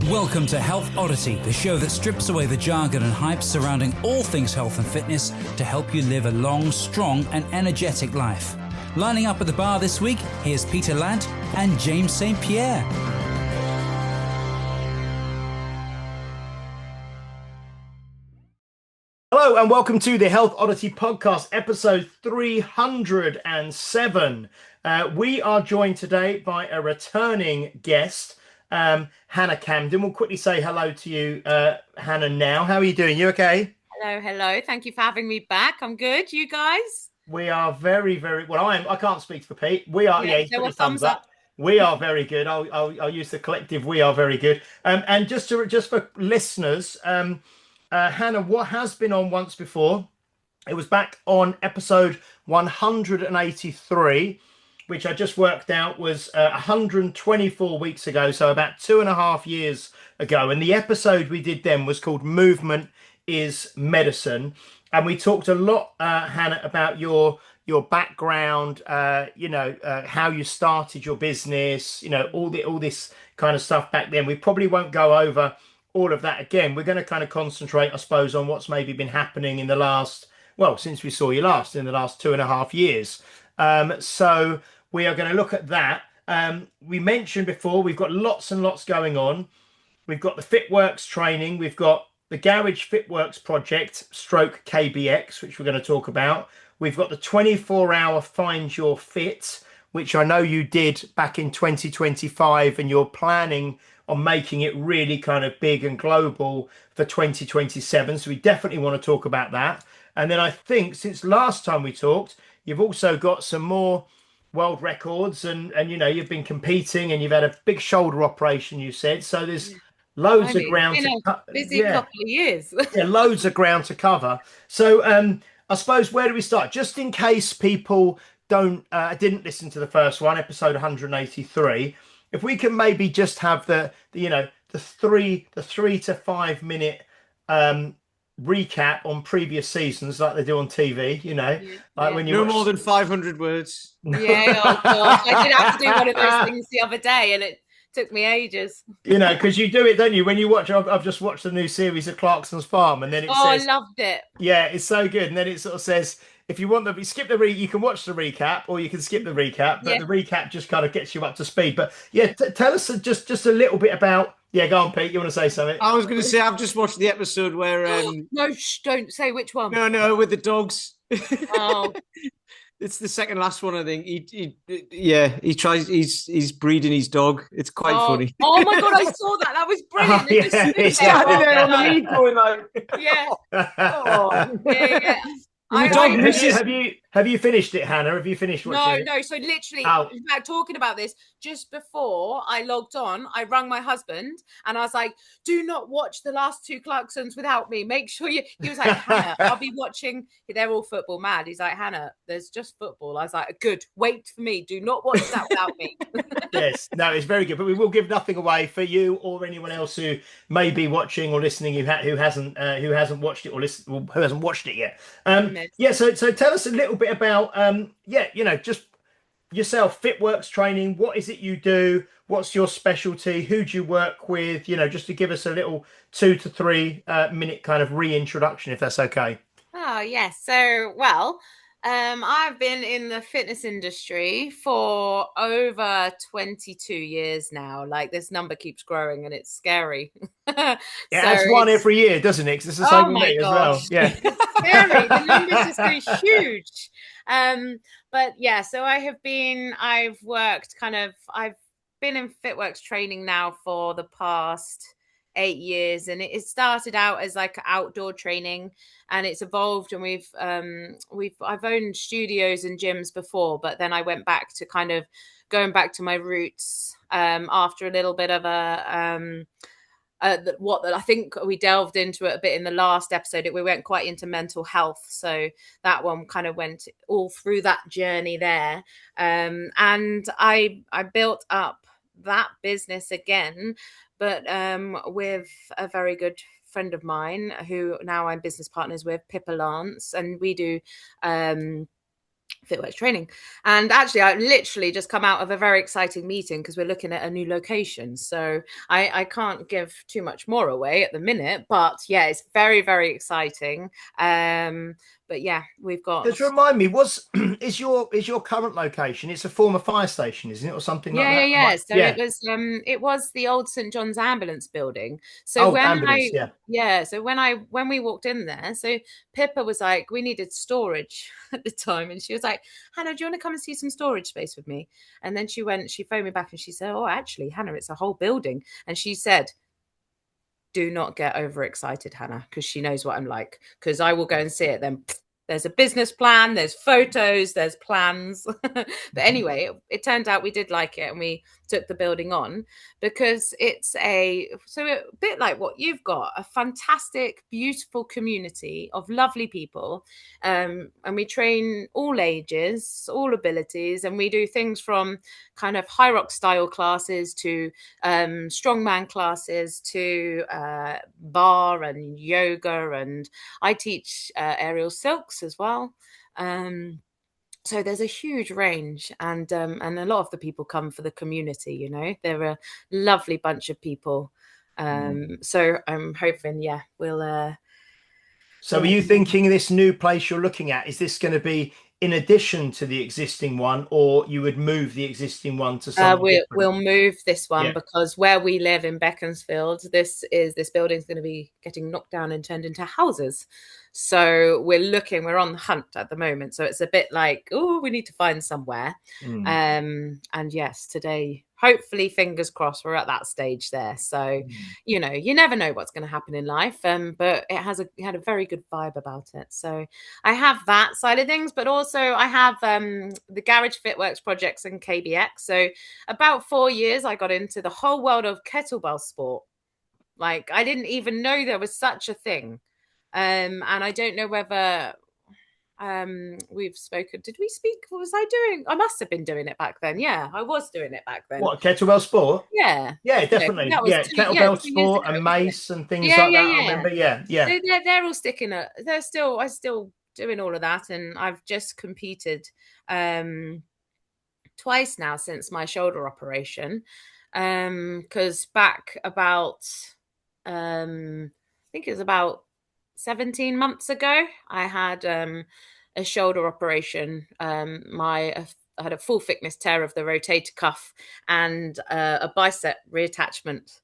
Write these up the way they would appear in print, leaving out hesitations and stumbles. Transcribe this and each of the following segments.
Welcome to Health Oddity, the show that strips away the jargon and hype surrounding all things health and fitness to help you live a long, strong and energetic life. Lining up at the bar this week, here's Peter Ladd and James St. Pierre. Hello and welcome to the Health Oddity podcast, episode 307. We are joined today by a returning guest, Hannah Camden. We'll quickly say hello to you, Hannah, now. How are you doing? You okay? Hello. Thank you for having me back. I'm good. You guys? We are very, very well. I can't speak for Pete. We are. Yeah, he's put his thumbs up. We are very good. I'll use the collective. We are very good. And just for listeners, Hannah, what has been on once before? It was back on episode 183, which I just worked out was 124 weeks ago, so about 2.5 years ago. And the episode we did then was called Movement is Medicine. And we talked a lot, Hannah, about your background, how you started your business, all this kind of stuff back then. We probably won't go over all of that again. We're going to kind of concentrate, I suppose, on what's maybe been happening in the last, since we saw you last, in the last 2.5 years. So we are going to look at that. We mentioned before, we've got lots and lots going on. We've got the Fitworks training. We've got the Garage Fitworks project, stroke KBX, which we're going to talk about. We've got the 24-hour Find Your Fit, which I know you did back in 2025, and you're planning on making it really kind of big and global for 2027. So we definitely want to talk about that. And then I think since last time we talked, you've also got some more world records and you've been competing and you've had a big shoulder operation, you said. So there's loads of ground to cover. Busy couple of years. Yeah, loads of ground to cover. So I suppose, where do we start? Just in case people didn't listen to the first one, episode 183, if we can maybe just have the 3 to 5 minute recap on previous seasons, like they do on TV, when you no more than 500 words. Yeah, oh gosh, I did have to do one of those things the other day, and it took me ages. Because you do it, don't you? When you watch, I've just watched the new series of Clarkson's Farm, and then it says, I loved it. Yeah, it's so good. And then it sort of says, if you want you can watch the recap, or you can skip the recap. But the recap just kind of gets you up to speed. But tell us just a little bit about. Yeah, go on, Pete. You want to say something? I was going to say I've just watched the episode where. No, don't say which one. No, with the dogs. Oh. It's the second last one, I think. He tries. He's breeding his dog. It's quite funny. Oh my god, I saw that. That was brilliant. Have you finished it, Hannah? Have you finished watching? No. So literally, in fact, talking about this, just before I logged on, I rang my husband and I was like, "Do not watch the last 2 Clarksons without me. Make sure you." He was like, "Hannah, I'll be watching." They're all football mad. He's like, "Hannah, there's just football." I was like, "Good. Wait for me. Do not watch that without me." Yes, no, it's very good. But we will give nothing away for you or anyone else who may be watching or listening who hasn't watched it or who hasn't watched it yet. So tell us a little bit about just yourself. Fitworks Training, what is it you do? What's your specialty? Who do you work with? Just to give us a little 2 to 3 minute kind of reintroduction, if that's okay. Oh yes. So I've been in the fitness industry for over 22 years now. Like, this number keeps growing and it's scary. It's one every year, doesn't it? 'Cause it's the same with me as well. Yeah. It's scary. The numbers just go huge. So I've been in Fitworks Training now for the past 8 years, and it started out as like outdoor training, and it's evolved, and I've owned studios and gyms before, but then I went back to kind of going back to my roots after a little bit of what I think we delved into it a bit in the last episode. We went quite into mental health, so that one kind of went all through that journey there, and I built up that business again, but with a very good friend of mine who now I'm business partners with, Pippa Lance, and we do Fitworks Training. And actually, I literally just come out of a very exciting meeting because we're looking at a new location. So I can't give too much more away at the minute, but yeah, it's very, very exciting. But yeah, we've got. Just remind me, is your current location? It's a former fire station, isn't it, or something like that? Yeah. So Yeah. it was the old St. John's ambulance building. So Oh, when ambulance, yeah. so when we walked in there, so Pippa was like, we needed storage at the time, and she was like, Hannah, do you want to come and see some storage space with me? And then she phoned me back and she said, oh, actually, Hannah, it's a whole building. And she said, do not get overexcited, Hannah, because she knows what I'm like, because I will go and see it then. There's a business plan, there's photos, there's plans. But anyway, it turned out we did like it, and we took the building on because it's a bit like what you've got, a fantastic, beautiful community of lovely people. And we train all ages, all abilities, and we do things from kind of high rock style classes to strongman classes to bar and yoga, and I teach aerial silks as well. So there's a huge range, and a lot of the people come for the community. You know, they're a lovely bunch of people. So I'm hoping, yeah, we'll. So are you thinking this new place you're looking at, is this going to be in addition to the existing one, or you would move the existing one to something different? We'll move this one because where we live in Beaconsfield, this building's going to be getting knocked down and turned into houses. So we're on the hunt at the moment. So it's a bit like, oh, we need to find somewhere. And yes, today, hopefully, fingers crossed, we're at that stage there. So, you know, you never know what's going to happen in life. But it had a very good vibe about it. So I have that side of things, but also I have the Garage Fitworks projects and KBX. So about 4 years, I got into the whole world of kettlebell sport. Like, I didn't even know there was such a thing. And I don't know whether we've spoken. Did we speak? What was I doing? I must have been doing it back then. Yeah, I was doing it back then. What, kettlebell sport? Yeah. Yeah, definitely. Yeah, kettlebell sport and mace and things like that. I remember. Yeah. So they're all sticking at. I'm still doing all of that, and I've just competed twice now since my shoulder operation. Because back about I think it was about 17 months ago, I had a shoulder operation. I had a full thickness tear of the rotator cuff and a bicep reattachment.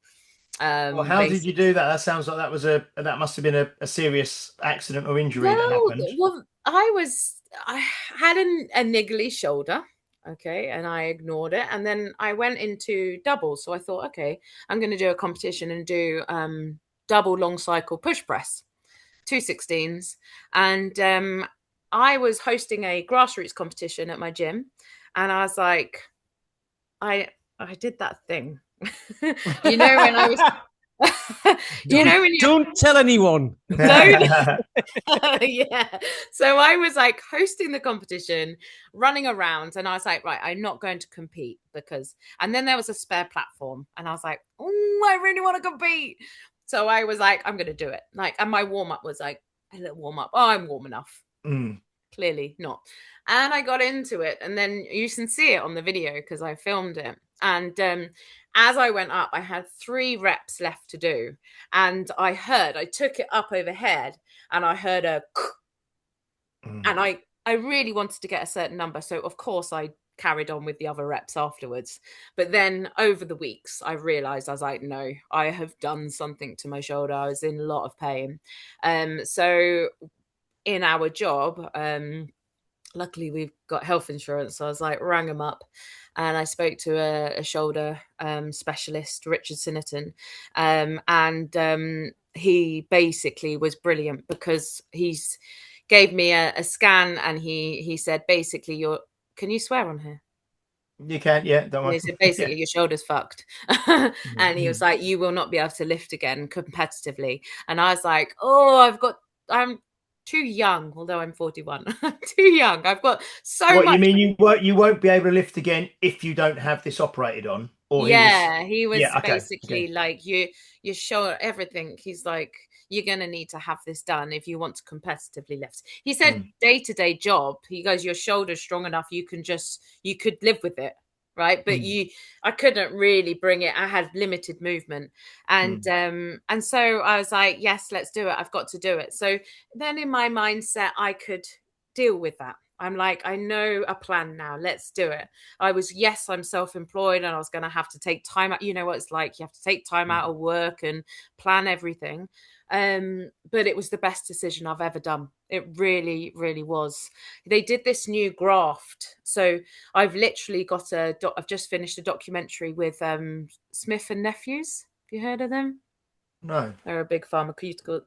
Well, how did you do that? That sounds like that must have been a serious accident or injury that happened. Well, I had a niggly shoulder. Okay. And I ignored it. And then I went into doubles. So I thought, okay, I'm going to do a competition and do double long cycle push press, 216s. And I was hosting a grassroots competition at my gym. And I was like, I did that thing. You know, when I was... when you don't tell anyone. Yeah. So I was like hosting the competition, running around, and I was like, right, I'm not going to compete and then there was a spare platform, and I was like, oh, I really want to compete. So I was like, I'm going to do it. Like, and my warm up was like a little warm up. Oh, I'm warm enough. Clearly not. And I got into it, and then you can see it on the video because I filmed it. And as I went up, I had 3 reps left to do. And I took it up overhead, and I heard a and I really wanted to get a certain number. So of course I carried on with the other reps afterwards. But then over the weeks, I realized, I was like, no, I have done something to my shoulder. I was in a lot of pain. So in our job, luckily we've got health insurance. So I was like, rang them up. And I spoke to a shoulder specialist, Richard Sinnerton, and he basically was brilliant because he's gave me a scan, and he said, basically, can you swear on here? You can, yeah. Don't worry. He said, basically, your shoulder's fucked. And he was like, you will not be able to lift again competitively. And I was like, oh, I'm too young, although I'm 41. I'm too young. I've got so much. What you mean you won't be able to lift again if you don't have this operated on? Or Yeah, he was yeah, basically okay. like you show everything. He's like, you're gonna need to have this done if you want to competitively lift. He said Mm, day-to-day job, he goes, your shoulder's strong enough, you could live with it, right? But mm, I couldn't really bring it. I had limited movement. mm, And so I was like, yes, let's do it. I've got to do it. So then in my mindset, I could deal with that. I'm like, I know a plan now. Let's do it. I'm self-employed and I was going to have to take time out. You know what it's like. You have to take time mm. out of work and plan everything. But it was the best decision I've ever done. It really, really was. They did this new graft. So I've literally I've just finished a documentary with Smith and Nephews. Have you heard of them? No. They're a big pharmaceutical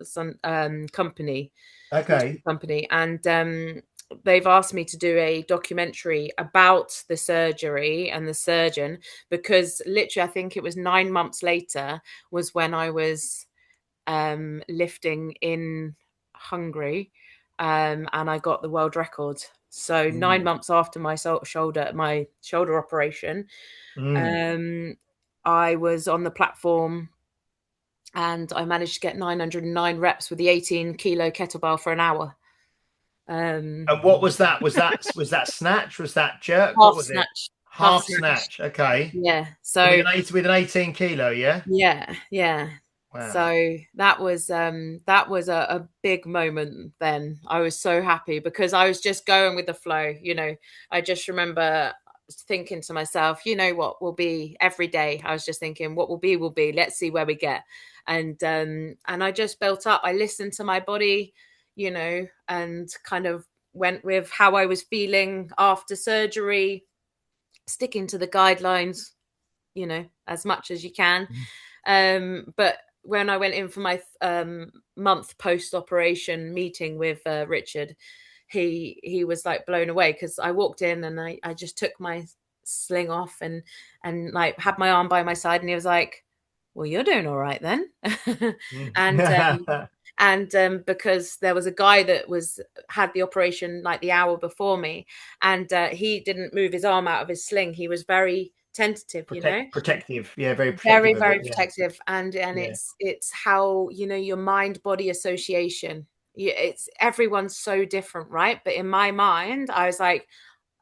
company, Okay. and they've asked me to do a documentary about the surgery and the surgeon, because literally I think it was 9 months later was when I was lifting in Hungary, and I got the world record. So nine Mm, months after my shoulder operation, mm. um, I was on the platform and I managed to get 909 reps with the 18-kilo kettlebell for an hour. And what was that? Was that snatch? Was that jerk? What Half was it? snatch, half Half snatch. snatch. Okay. Yeah. With So an 18 kilo, yeah? yeah, yeah. Wow. So that was a big moment then. I was so happy because I was just going with the flow, you know. I just remember thinking to myself, you know what will be every day. I was just thinking what will be will be. Let's see where we get. And I just built up. I listened to my body, you know, and kind of went with how I was feeling after surgery, sticking to the guidelines, you know, as much as you can. But when I went in for my month post operation meeting with Richard, he was like blown away because I walked in and I just took my sling off and like had my arm by my side, and he was like, well, you're doing all right then. and Mm. because there was a guy that had the operation like the hour before me, and he didn't move his arm out of his sling. He was very tentative, you know, Protective. Yeah, very very, protective of very it. Yeah. protective. And Yeah. it's how, you know, your mind body association, it's everyone's so different, right? But in my mind I was like,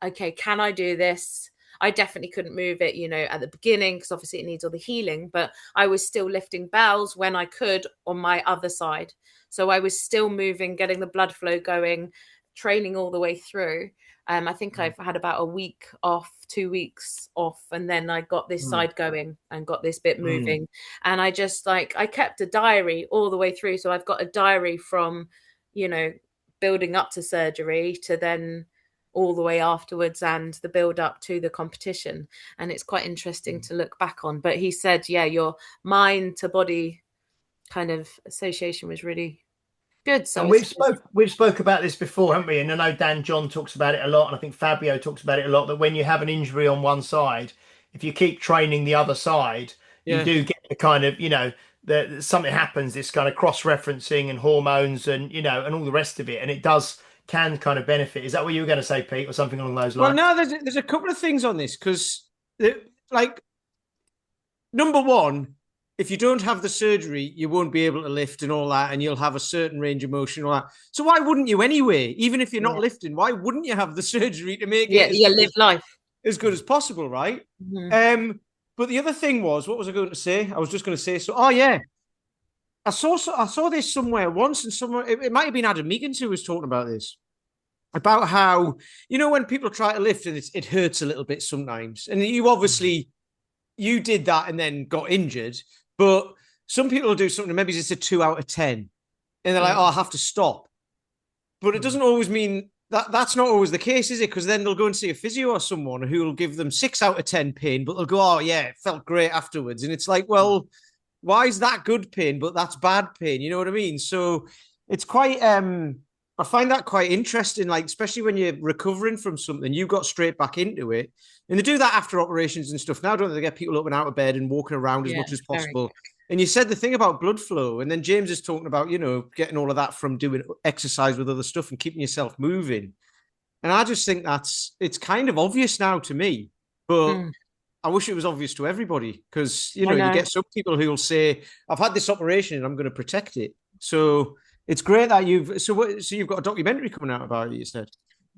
okay, can I do this? I definitely couldn't move it, you know, at the beginning because obviously it needs all the healing, but I was still lifting bells when I could on my other side. So I was still moving, getting the blood flow going, training all the way through. I think Mm, I've had about a week off, 2 weeks off, and then I got this mm, side going and got this bit mm, moving. And I just like, I kept a diary all the way through. So I've got a diary from, you know, building up to surgery to then all the way afterwards and the build up to the competition. And it's quite interesting mm. to look back on. But he said, yeah, your mind to body kind of association was really good. So And it's we've spoke about this before, haven't we? And I know Dan John talks about it a lot, and I think Fabio talks about it a lot, that when you have an injury on one side, if you keep training the other side, you Yeah. do get the kind of, that something happens, this kind of cross-referencing and hormones and and all the rest of it. And it can kind of benefit. Is that what you were going to say, Pete, or something along those Well, lines? no, there's a couple of things on this because, like, number one, if you don't have the surgery, you won't be able to lift and all that, and you'll have a certain range of motion and all that. So why wouldn't you anyway? Even if you're not yeah, lifting, why wouldn't you have the surgery to make yeah, it yeah, live life. as good as possible, right? Mhm. But the other thing was, what was I going to say? I was just going to say, so, oh yeah, I saw this somewhere once, and somewhere it might have been Adam Meekins who was talking about this, about how, when people try to lift and it hurts a little bit sometimes, and you obviously you did that and then got injured, but some people will do something, maybe it's a 2 out of 10, and they're like, oh, I have to stop. But it doesn't always mean that's not always the case, is it? Because then they'll go and see a physio or someone who will give them 6 out of 10 pain, but they'll go, oh yeah, it felt great afterwards. And it's like, well, why is that good pain, but that's bad pain? You know what I mean? So it's quite, I find that quite interesting, like, especially when you're recovering from something, you got straight back into it. And they do that after operations and stuff now, don't they? They get people up and out of bed and walking around as Yeah, much as very. possible. And you said the thing about blood flow, and then James is talking about, getting all of that from doing exercise with other stuff and keeping yourself moving. And I just think it's kind of obvious now to me. But Mm. I wish it was obvious to everybody, because you I know. get some people who will say, "I've had this operation and I'm going to protect it." So it's great that you've got a documentary coming out about it, you said.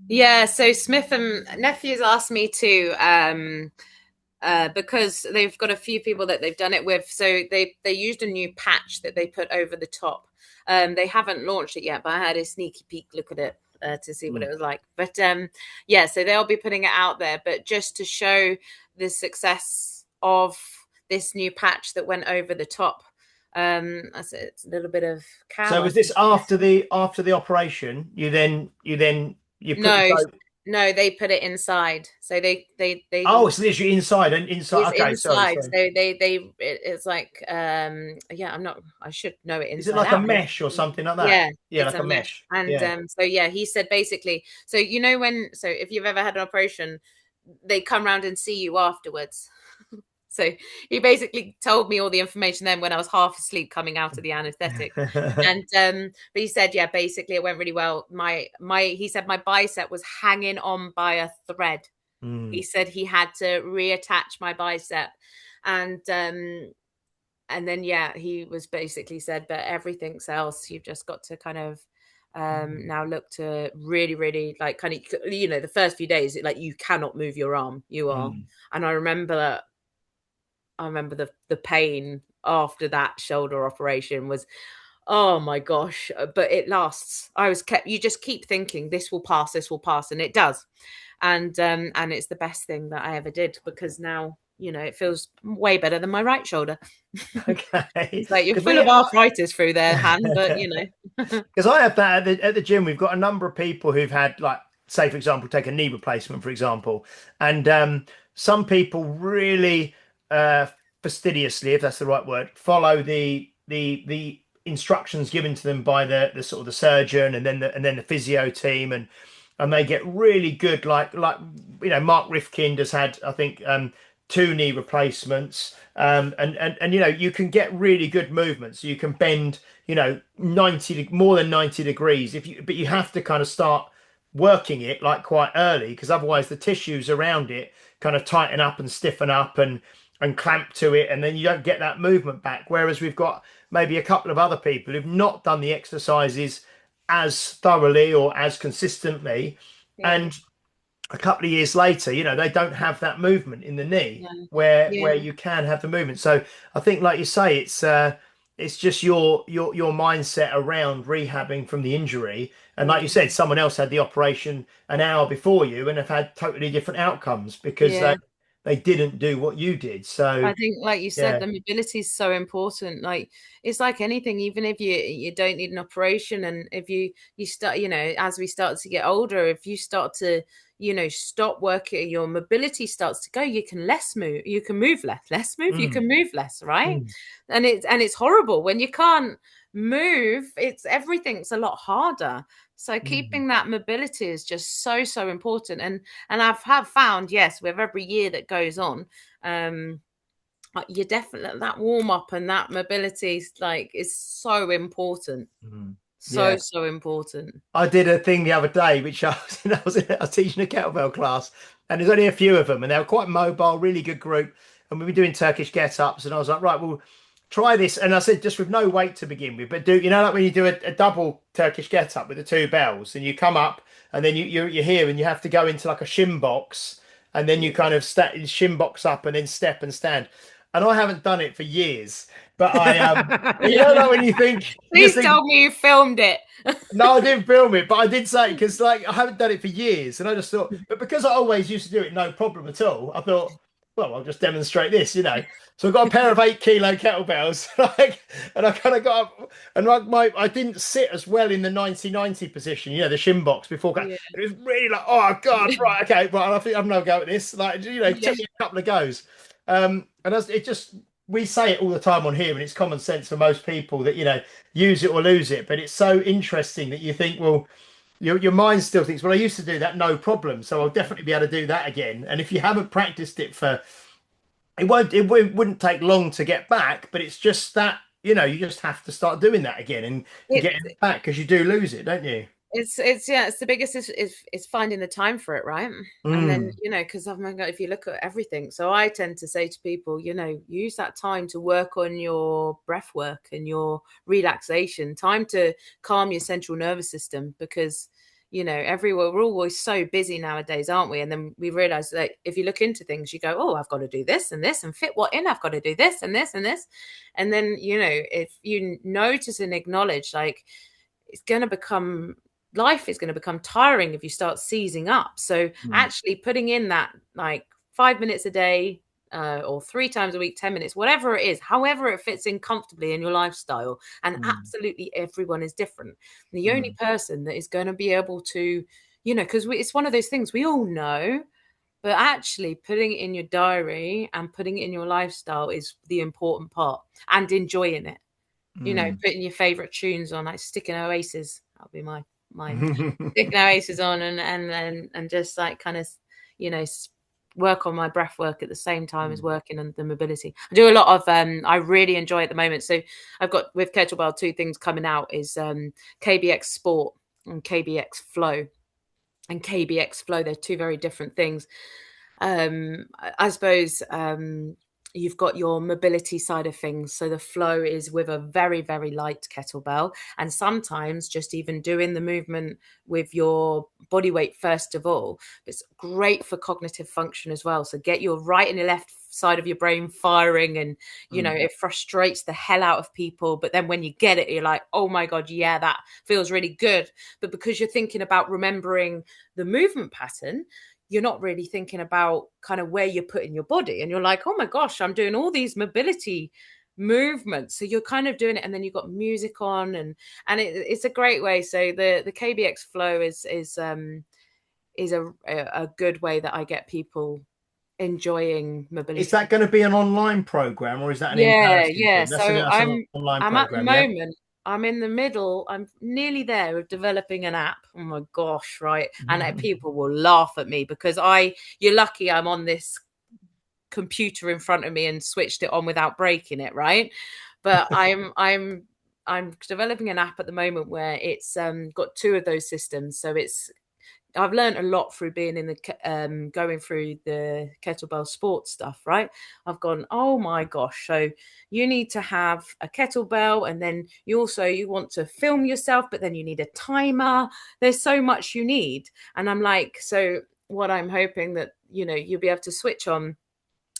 Yeah, so Smith and Nephews asked me to because they've got a few people that they've done it with. So they used a new patch that they put over the top. They haven't launched it yet, but I had a sneaky peek look at it to see what it was like. But yeah, so they'll be putting it out there. But just to show the success of this new patch that went over the top. I said it's a little bit of cow. So was this after the operation? You put No, they put it inside. So they oh, it's literally inside and inside. It's okay, inside. sorry. So it's like yeah, I should know it inside. Is it like out. a mesh or something like that? Yeah, like a mesh. And yeah. So yeah, he said basically, so if you've ever had an operation, they come round and see you afterwards. So he basically told me all the information then when I was half asleep coming out of the anesthetic. And but he said, yeah, basically it went really well. He said my bicep was hanging on by a thread. He said he had to reattach my bicep. And then yeah, he was basically said, but everything else you've just got to kind of now look to really, really like kind of, the first few days, like you cannot move your arm. You are. And I remember the pain after that shoulder operation was, oh my gosh, but it lasts. You just keep thinking this will pass, and it does. And it's the best thing that I ever did, because now, it feels way better than my right shoulder. Okay. It's like you're full of arthritis through there, Han, but because I have that at the gym. We've got a number of people who've had, like, say for example, take a knee replacement, for example, and some people really fastidiously, if that's the right word, follow the instructions given to them by the sort of the surgeon and then the physio team, and they get really good, like Mark Rifkind has had, I think, 2 knee replacements, and you can get really good movements. You can bend more than 90 degrees but you have to kind of start working it like quite early, because otherwise the tissues around it kind of tighten up and stiffen up and clamp to it, and then you don't get that movement back. Whereas we've got maybe a couple of other people who've not done the exercises as thoroughly or as consistently, and a couple of years later, they don't have that movement in the knee where you can have the movement. So I think, like you say, it's just your mindset around rehabbing from the injury. And like you said, someone else had the operation an hour before you and have had totally different outcomes because they didn't do what you did. So I think, like you said, the mobility is so important. Like, it's like anything, even if you don't need an operation, and if you start, as we start to get older, if you start to stop working, your mobility starts to go. You can move. You can move less, right? And it's horrible when you can't move. Everything's a lot harder. So keeping that mobility is just so, so important. And have found, yes, with every year that goes on, you definitely, that warm up and that mobility is so important. So important. I did a thing the other day, which I was teaching a kettlebell class, and there's only a few of them, and they were quite mobile, really good group, and we were doing Turkish get-ups, and I was like, right, well, try this. And I said, just with no weight to begin with, but like when you do a double Turkish get-up with the 2 bells, and you come up, and then you're here, and you have to go into like a shin box, and then you kind of shin box up, and then step and stand. And I haven't done it for years, but I like when you think. Please tell me you filmed it. No, I didn't film it, but I did say, because I haven't done it for years, and I just thought, but because I always used to do it no problem at all, I thought, well, I'll just demonstrate this, So I got a pair of 8 kilo kettlebells, and I kind of got up, and I didn't sit as well in the 90-90 position, the shin box before. It was really like, oh God, right, okay, right, I think I'm no go at this. It took me a couple of goes, and we say it all the time on here, and it's common sense for most people that use it or lose it. But it's so interesting that you think, well, your mind still thinks, well, I used to do that no problem, so I'll definitely be able to do that again. And if you haven't practiced it it wouldn't take long to get back, but it's just that you just have to start doing that again and getting it back, because you do lose it, don't you? It's the biggest is finding the time for it, right? And then, because oh my God, if you look at everything, so I tend to say to people, use that time to work on your breath work and your relaxation, time to calm your central nervous system, because everywhere we're always so busy nowadays, aren't we? And then we realize that if you look into things, you go, oh, I've got to do this and this and fit what in, I've got to do this and this and this. And then, if you notice and acknowledge, like, life is going to become tiring if you start seizing up. So actually putting in that like 5 minutes a day, or 3 times a week, 10 minutes, whatever it is, however it fits in comfortably in your lifestyle. And absolutely everyone is different. The only person that is going to be able to, because it's one of those things we all know, but actually putting it in your diary and putting it in your lifestyle is the important part, and enjoying it. Putting your favorite tunes on, like sticking Oasis. That'll be my sticking Oasis on and just like kind of, work on my breath work at the same time as working on the mobility. I do a lot of I really enjoy at the moment. So I've got with Kettlebell 2 things coming out is KBX Sport and KBX Flow. And KBX Flow, they're 2 very different things. I suppose you've got your mobility side of things. So the flow is with a very, very light kettlebell, and sometimes just even doing the movement with your body weight first of all. It's great for cognitive function as well. So get your right and your left side of your brain firing, and it frustrates the hell out of people, but then when you get it, you're like, oh my God, yeah, that feels really good. But because you're thinking about remembering the movement pattern, you're not really thinking about kind of where you're putting your body. And you're like, oh my gosh, I'm doing all these mobility movements. So you're kind of doing it. And then you've got music on it's a great way. So the KBX Flow is a good way that I get people enjoying mobility. Is that going to be an online program, or is that an in-person thing? So I'm online at the program, moment, I'm in the middle. I'm nearly there with developing an app. Oh my gosh, right? And people will laugh at me because you're lucky I'm on this computer in front of me and switched it on without breaking it, right? But I'm developing an app at the moment where it's got 2 of those systems. So I've learned a lot through being in the going through the kettlebell sport stuff, right? I've gone, oh my gosh. So you need to have a kettlebell, and then you want to film yourself, but then you need a timer. There's so much you need. And I'm like, so what I'm hoping that, you'll be able to switch on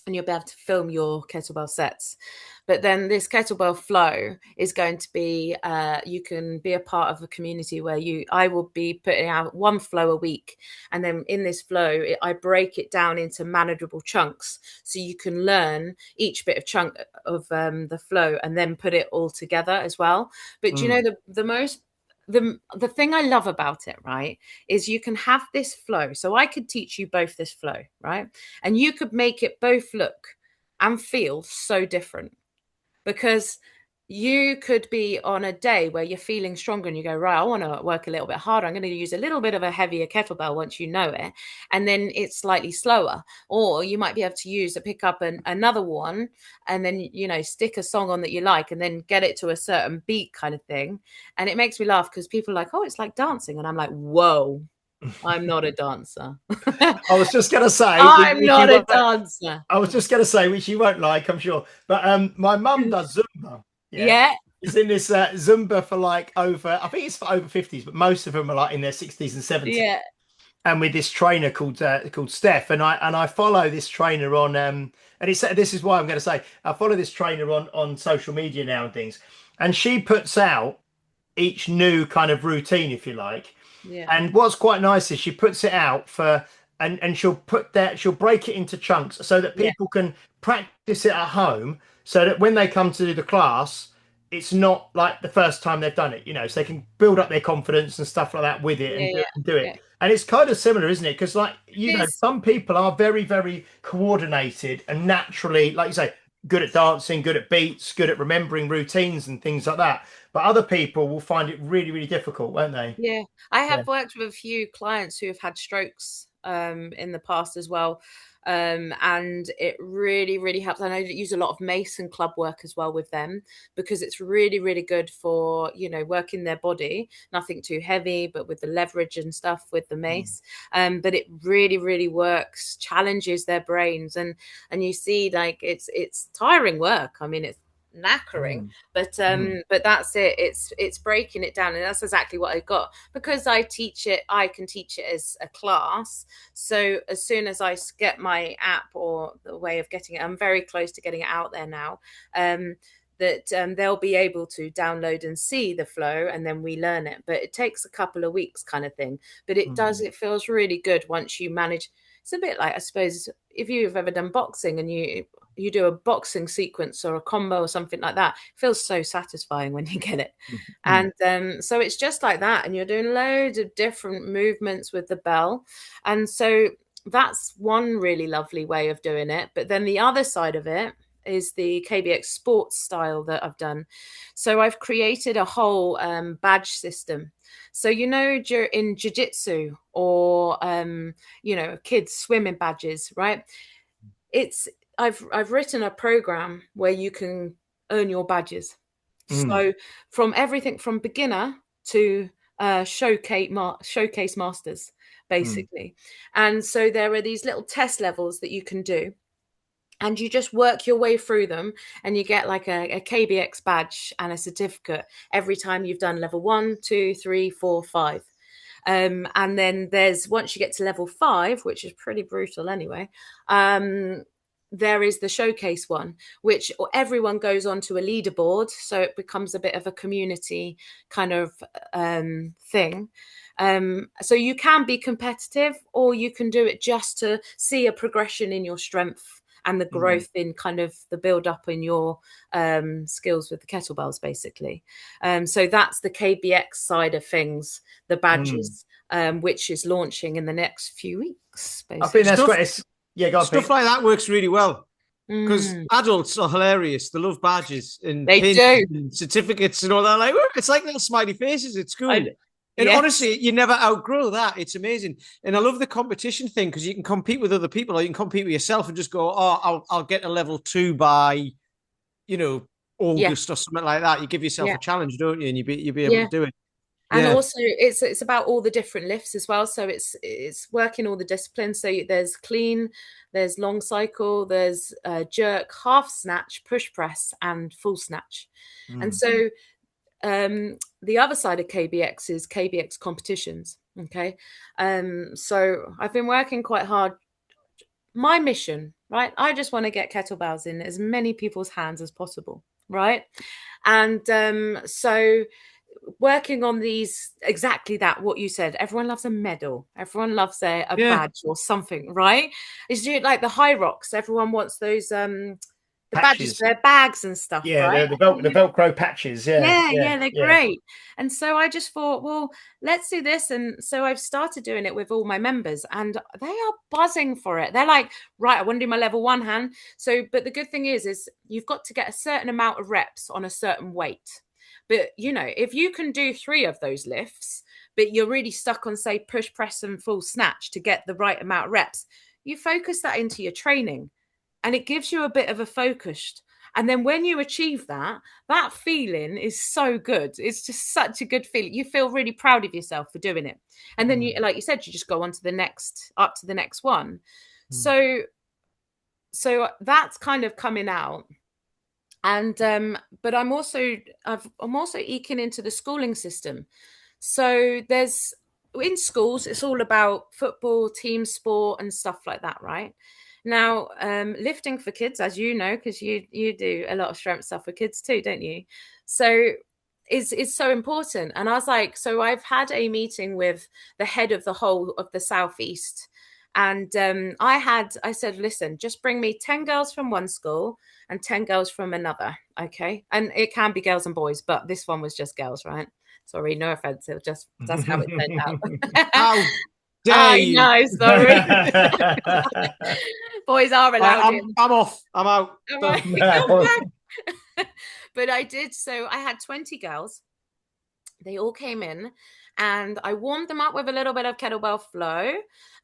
and you'll be able to film your kettlebell sets. But then this kettlebell flow is going to be, you can be a part of a community where I will be putting out 1 flow a week. And then in this flow, I break it down into manageable chunks. So you can learn each bit of chunk of the flow and then put it all together as well. But the thing I love about it, right, is you can have this flow. So I could teach you both this flow, right? And you could make it both look and feel so different, because you could be on a day where you're feeling stronger and you go, right, I want to work a little bit harder. I'm going to use a little bit of a heavier kettlebell once you know it. And then it's slightly slower. Or you might be able to pick up another one and then, stick a song on that you like and then get it to a certain beat kind of thing. And it makes me laugh because people are like, oh, it's like dancing. And I'm like, whoa, I'm not a dancer. I was just going to say, I'm not a dancer. I was just going to say, which you won't like, I'm sure. But my mum does Zumba. Yeah. It's in this Zumba for like I think it's for over 50s, but most of them are like in their 60s and 70s. Yeah. And with this trainer called Steph, and I follow this trainer on and this is why I'm going to say I follow this trainer on social media now and things, and she puts out each new kind of routine, if you like. Yeah. And what's quite nice is she puts it out and she'll break it into chunks so that people can practice it at home, so that when they come to do the class, it's not like the first time they've done it, so they can build up their confidence and stuff like that with it and do it. Yeah. And it's kind of similar, isn't it? Because some people are very, very coordinated and naturally, like you say, good at dancing, good at beats, good at remembering routines and things like that. But other people will find it really, really difficult, won't they? Yeah. I have worked with a few clients who have had strokes in the past as well. And it really, really helps. I know that use a lot of mace and club work as well with them, because it's really, really good for, working their body. Nothing too heavy, but with the leverage and stuff with the mace. But it really, really works, challenges their brains, and you see, like, it's tiring work. I mean, it's knackering, but that's it. It's breaking it down, and that's exactly what I got, because I teach it. I can teach it as a class. So as soon as I get my app, or the way of getting it, I'm very close to getting it out there now, that they'll be able to download and see the flow, and then we learn it. But it takes a couple of weeks, kind of thing. But it feels really good once you manage. It's a bit like, I suppose, if you've ever done boxing and you do a boxing sequence or a combo or something like that, it feels so satisfying when you get it. And so it's just like that, and you're doing loads of different movements with the bell. And so that's one really lovely way of doing it. But then the other side of it is the KBX sports style that I've done. So I've created a whole badge system. So, in jiu-jitsu, or, kids swimming badges, right? I've written a program where you can earn your badges. So from everything from beginner to showcase masters, basically. And so there are these little test levels that you can do, and you just work your way through them, and you get like a KBX badge and a certificate every time you've done level 1, 2, 3, 4, 5. And then once you get to level 5, which is pretty brutal anyway, there is the showcase one, which everyone goes onto a leaderboard. So it becomes a bit of a community kind of thing. So you can be competitive, or you can do it just to see a progression in your strength and the growth in kind of the build up in your skills with the kettlebells, basically. So that's the KBX side of things, the badges, which is launching in the next few weeks, basically. I think that's great. Yeah, go on, stuff Pete. like that works really well, because adults are hilarious. They love badges and They pins do. and certificates and all that. Like, it's like little smiley faces at school. And Yes. honestly, you never outgrow that. It's amazing. And I love the competition thing, because you can compete with other people, or you can compete with yourself and just go, I'll get to level 2 by, August or something like that. You give yourself a challenge, don't you? And you'll be able to do it. And also it's about all the different lifts as well. So it's working all the disciplines. So there's clean, there's long cycle, there's jerk, half snatch, push press, and full snatch. And so the other side of KBX is KBX competitions. Okay. So I've been working quite hard. My mission, right? I just want to get kettlebells in as many people's hands as possible. Right. And so working on these, exactly that, what you said, everyone loves a medal, everyone loves a badge or something, right? Is it like the high rocks? Everyone wants those the badges for their bags and stuff, right? The Velcro patches. Yeah, they're great. And so I just thought, well, let's do this. And so I've started doing it with all my members, and they are buzzing for it. They're like, right, I want to do my level 1, Han. So, but the good thing is you've got to get a certain amount of reps on a certain weight. But, if you can do 3 of those lifts, but you're really stuck on, say, push, press, and full snatch to get the right amount of reps, you focus that into your training, and it gives you a bit of a focus. And then when you achieve that feeling is so good. It's just such a good feeling. You feel really proud of yourself for doing it. And then you, like you said, you just go on to the next one. So that's kind of coming out. And but I'm also eking into the schooling system. So there's, in schools, it's all about football, team sport, and stuff like that, right? Now, lifting for kids, as you know, because you do a lot of strength stuff for kids too, don't you? So is so important. And I was like, so I've had a meeting with the head of the whole of the Southeast. And I said, listen, just bring me 10 girls from one school and 10 girls from another. Okay. And it can be girls and boys, but this one was just girls, right? Sorry, no offense. That's how it turned out. How dare you? I know, sorry. Boys are allowed. I'm off. I'm out. But I did. So I had 20 girls. They all came in and I warmed them up with a little bit of kettlebell flow.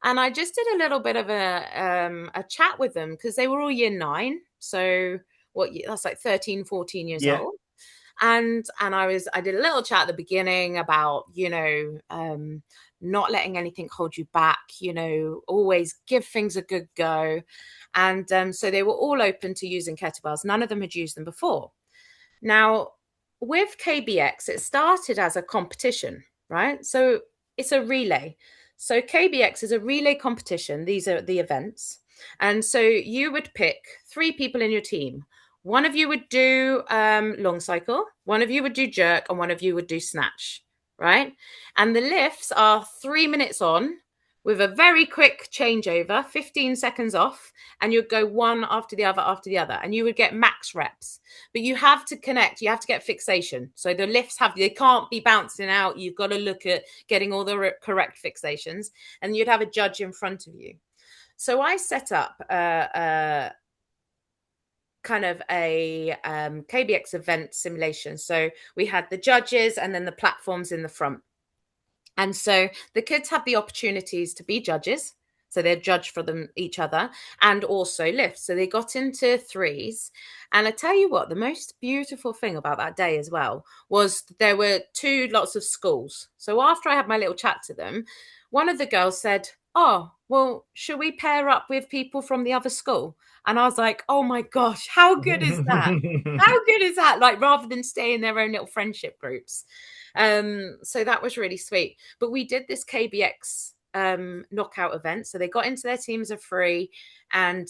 And I just did a little bit of a chat with them because they were all year 9. So that's like 13, 14 years Yeah. old. And I did a little chat at the beginning about, not letting anything hold you back, always give things a good go. And so they were all open to using kettlebells. None of them had used them before. Now, with KBX, it started as a competition, right? So it's a relay. So KBX is a relay competition. These are the events. And so you would pick 3 people in your team. One of you would do long cycle, one of you would do jerk, and one of you would do snatch, right? And the lifts are 3 minutes on with a very quick changeover, 15 seconds off, and you'd go one after the other, and you would get max reps. But you have to connect, you have to get fixation. So the lifts they can't be bouncing out. You've got to look at getting all the correct fixations, and you'd have a judge in front of you. So I set up kind of a KBX event simulation. So we had the judges and then the platforms in the front. And so the kids have the opportunities to be judges. So they're judged for each other and also lift. So they got into 3s. And I tell you what, the most beautiful thing about that day as well was there were 2 lots of schools. So after I had my little chat to them, one of the girls said, "Oh, well, should we pair up with people from the other school?" And I was like, "Oh my gosh, how good is that? How good is that?" Like, rather than stay in their own little friendship groups. So that was really sweet. But we did this KBX knockout event. So they got into their teams of 3, and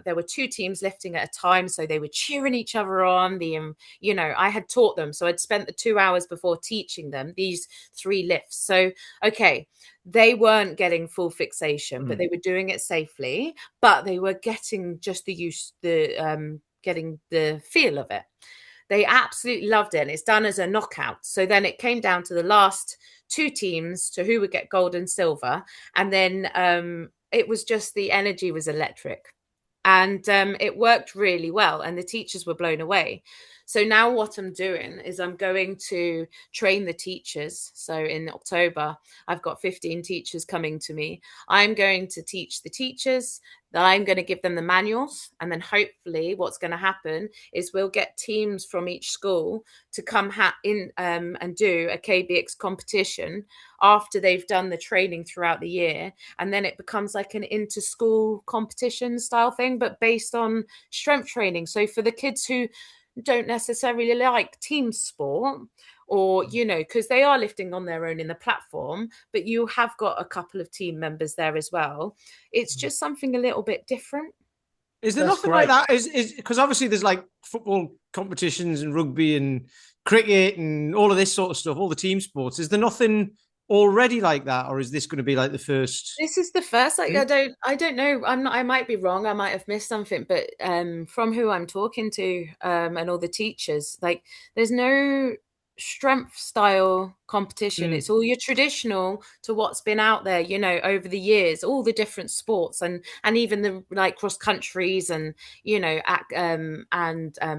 there were 2 teams lifting at a time. So they were cheering each other on. I had taught them. So I'd spent the 2 hours before teaching them these 3 lifts. So, okay, they weren't getting full fixation, but they were doing it safely, but they were getting just getting the feel of it. They absolutely loved it. And it's done as a knockout. So then it came down to the last 2 teams to who would get gold and silver. And then it was just, the energy was electric. And it worked really well. And the teachers were blown away. So now what I'm doing is I'm going to train the teachers. So in October, I've got 15 teachers coming to me. I'm going to teach the teachers. That I'm going to give them the manuals. And then hopefully what's going to happen is we'll get teams from each school to come in and do a KBX competition after they've done the training throughout the year. And then it becomes like an inter-school competition style thing, but based on strength training. So for the kids who don't necessarily like team sport, or because they are lifting on their own in the platform, but you have got a couple of team members there as well, it's just something a little bit different. Is there nothing like that? Is because obviously there's like football competitions and rugby and cricket and all of this sort of stuff, all the team sports. Is there nothing already like that, or is this going to be like the first? This is the first. Like, I don't know. I might be wrong. I might have missed something, but from who I'm talking to and all the teachers, like, there's no strength style competition. It's all your traditional to what's been out there, over the years, all the different sports and even the like cross countries and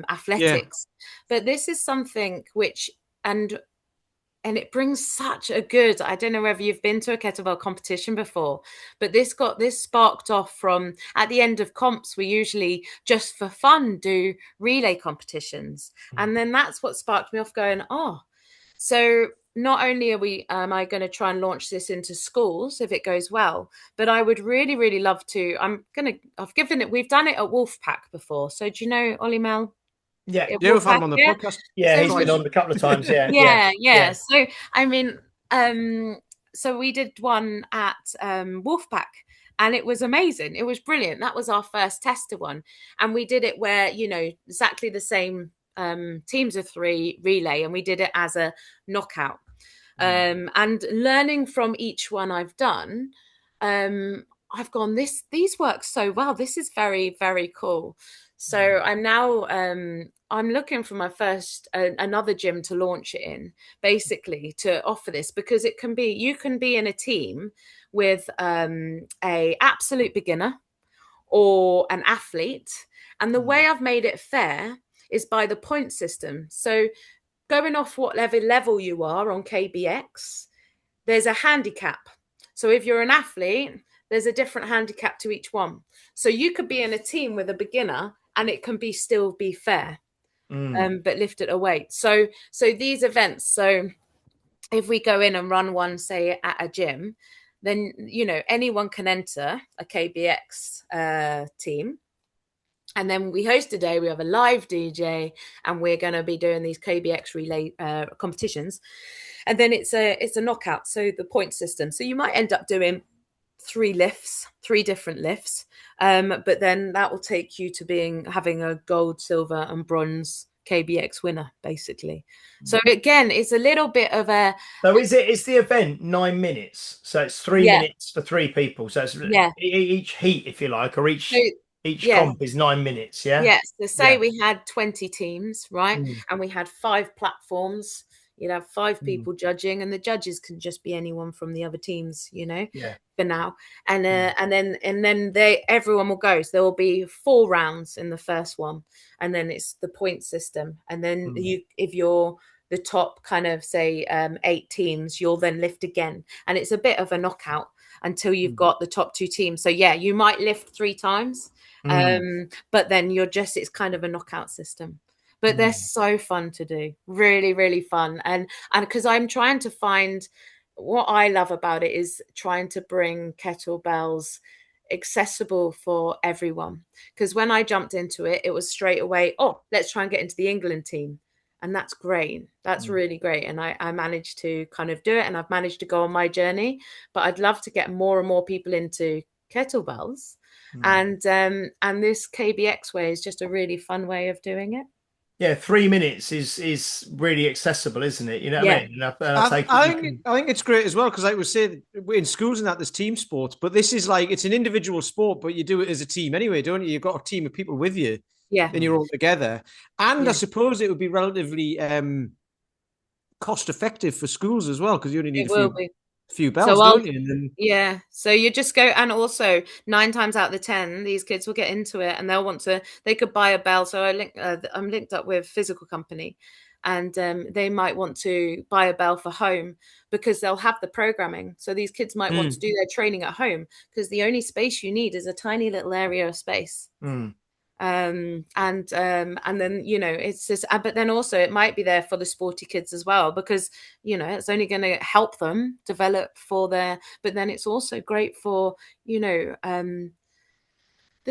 athletics. But this is something which and it brings such a good, I don't know whether you've been to a kettlebell competition before, but this sparked off from, at the end of comps, we usually just for fun do relay competitions. And then that's what sparked me off going, so not only am I going to try and launch this into schools if it goes well, but I would really, really love to. We've done it at Wolfpack before. So do you know Ollie Mel? Yeah, we've had him on the podcast. Yeah, he's been on a couple of times. Yeah. So I mean, so we did one at Wolfpack, and it was amazing. It was brilliant. That was our first tester one, and we did it where exactly the same teams of 3 relay, and we did it as a knockout. And learning from each one I've done, I've gone, these work so well. This is very, very cool. So I'm now I'm looking for my first another gym to launch it in, basically to offer this, because you can be in a team with a absolute beginner or an athlete, and the way I've made it fair is by the point system. So going off what level you are on KBX, there's a handicap. So if you're an athlete, there's a different handicap to each one. So you could be in a team with a beginner and it can still be fair, but lift at a weight. So these events, so if we go in and run one, say at a gym, then, anyone can enter a KBX team. And then we host a day, we have a live DJ, and we're going to be doing these KBX relay competitions. And then it's a knockout, so the point system. So you might end up doing 3 different lifts, but then that will take you to having a gold, silver, and bronze KBX winner, basically. So again, it's a little bit of a. So is the event 9 minutes? So it's 3 minutes for 3 people. So it's each heat, if you like, or each comp is 9 minutes. Yeah. Yes. So say we had 20 teams, right? And we had 5 platforms. You'd have 5 people judging, and the judges can just be anyone from the other teams, for now. And then everyone will go. So there will be 4 rounds in the first one, and then it's the point system. And then if you're the top kind of, say, 8 teams, you'll then lift again, and it's a bit of a knockout until you've got the top 2 teams. So you might lift 3 times, but then it's kind of a knockout system. But they're so fun to do, really, really fun. And because I'm trying to find, what I love about it is trying to bring kettlebells accessible for everyone. Because when I jumped into it, it was straight away, let's try and get into the England team. And that's great. That's really great. And I managed to kind of do it, and I've managed to go on my journey. But I'd love to get more and more people into kettlebells. And this KBX way is just a really fun way of doing it. Yeah, 3 minutes is really accessible, isn't it? You know what I mean? I think it's great as well, because, like we say, in schools and that, there's team sports, but this is like, it's an individual sport, but you do it as a team anyway, don't you? You've got a team of people with you, then you're all together. And I suppose it would be relatively cost effective for schools as well, because you only need a few bells, don't you? And then... so you just go, and also 9 times out of the 10 these kids will get into it, and they could buy a bell. So I'm linked up with physical company, and they might want to buy a bell for home, because they'll have the programming. So these kids might want to do their training at home, because the only space you need is a tiny little area of space. And then it's just, but then also it might be there for the sporty kids as well, because it's only going to help them develop but then it's also great for the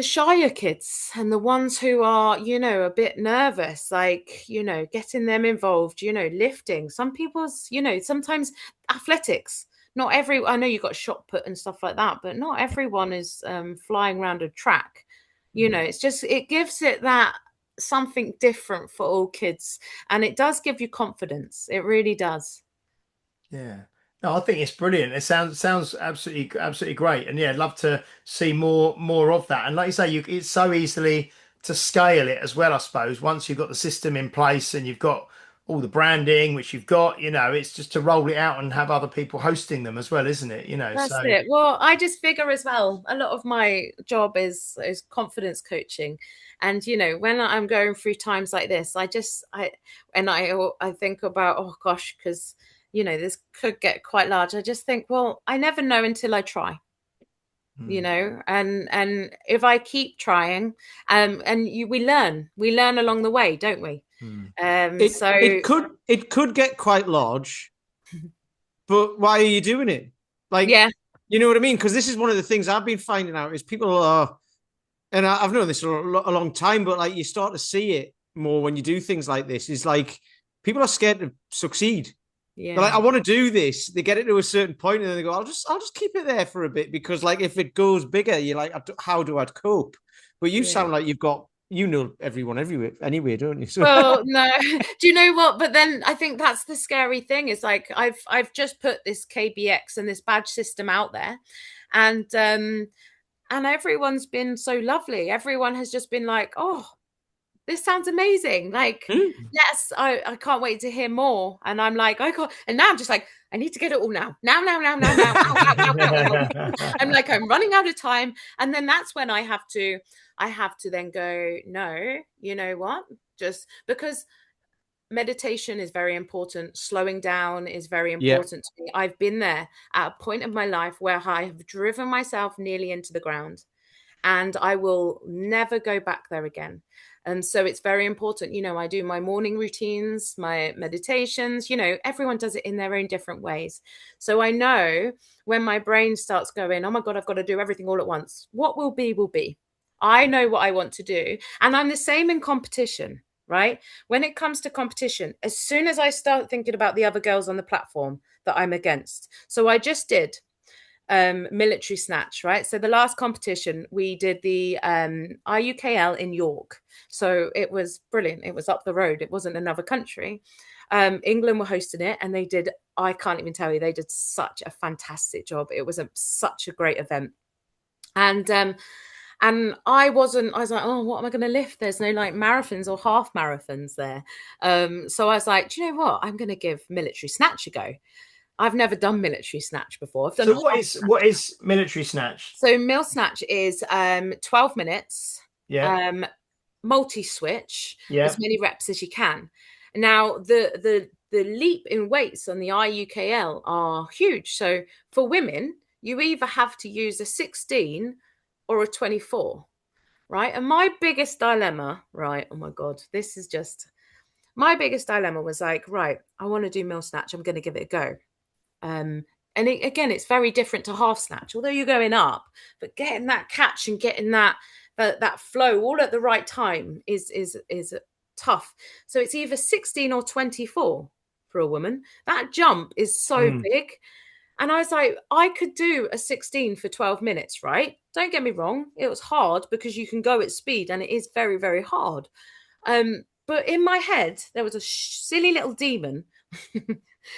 shyer kids, and the ones who are a bit nervous, like getting them involved, lifting. Some people's sometimes athletics, not I know you've got shot put and stuff like that, but not everyone is flying around a track. It's just, it gives it that something different for all kids, and it does give you confidence. It really does. Yeah. No, I think it's brilliant. It sounds absolutely great. And I'd love to see more of that. And like you say, it's so easily to scale it as well, I suppose. Once you've got the system in place and you've got all the branding, which you've got, it's just to roll it out and have other people hosting them as well, isn't it? That's it. Well, I just figure as well, a lot of my job is confidence coaching. And, when I'm going through times like this, I think about, oh gosh, because, this could get quite large. I just think, well, I never know until I try. And if I keep trying, we learn along the way, don't we? It could get quite large, but why are you doing it? You know what I mean? Because this is one of the things I've been finding out is people are, and I've known this a long time, but like you start to see it more when you do things like this. Is like people are scared to succeed. They're like, I want to do this. They get it to a certain point, and then they go, I'll just keep it there for a bit, because like if it goes bigger, you're like, how do I cope? But you sound like you've got, everyone everywhere anyway, don't you? So... Well, no. Do you know what? But then I think that's the scary thing. Is like I've just put this KBX and this badge system out there, and everyone's been so lovely. Everyone has just been like, oh, this sounds amazing. Like, yes, I can't wait to hear more. And I'm like, and now I'm just like, I need to get it all now. Now. I'm like, I'm running out of time. And then that's when I have to then go, no, you know what? Just because meditation is very important. Slowing down is very important to me. I've been there at a point of my life where I have driven myself nearly into the ground, and I will never go back there again. And so it's very important. I do my morning routines, my meditations, everyone does it in their own different ways. So I know when my brain starts going, oh my God, I've got to do everything all at once. What will be, will be. I know what I want to do. And I'm the same in competition, right? When it comes to competition, as soon as I start thinking about the other girls on the platform that I'm against. So I just did military snatch, right? So the last competition we did the IUKL in York. So it was brilliant. It was up the road. It wasn't another country. England were hosting it, and I can't even tell you, they did such a fantastic job. It was such a great event. And I was like, oh, what am I going to lift? There's no like marathons or half marathons there. So I was like, do you know what? I'm going to give military snatch a go. I've never done military snatch before. So what is military snatch? So mil snatch is 12 minutes. Yeah. Multi-switch, Yeah. as many reps as you can. Now the leap in weights on the IUKL are huge. So for women, you either have to use a 16 or a 24, right? And my biggest dilemma, right? Oh my God, this is just my biggest dilemma was like, right, I want to do mil snatch. I'm going to give it a go. And again, it's very different to half snatch, although you're going up, but getting that catch and getting that flow all at the right time is tough. So it's either 16 or 24 for a woman. That jump is so big. And I was like, I could do a 16 for 12 minutes, right? Don't get me wrong. It was hard because you can go at speed, and it is very, very hard. But in my head, there was a silly little demon,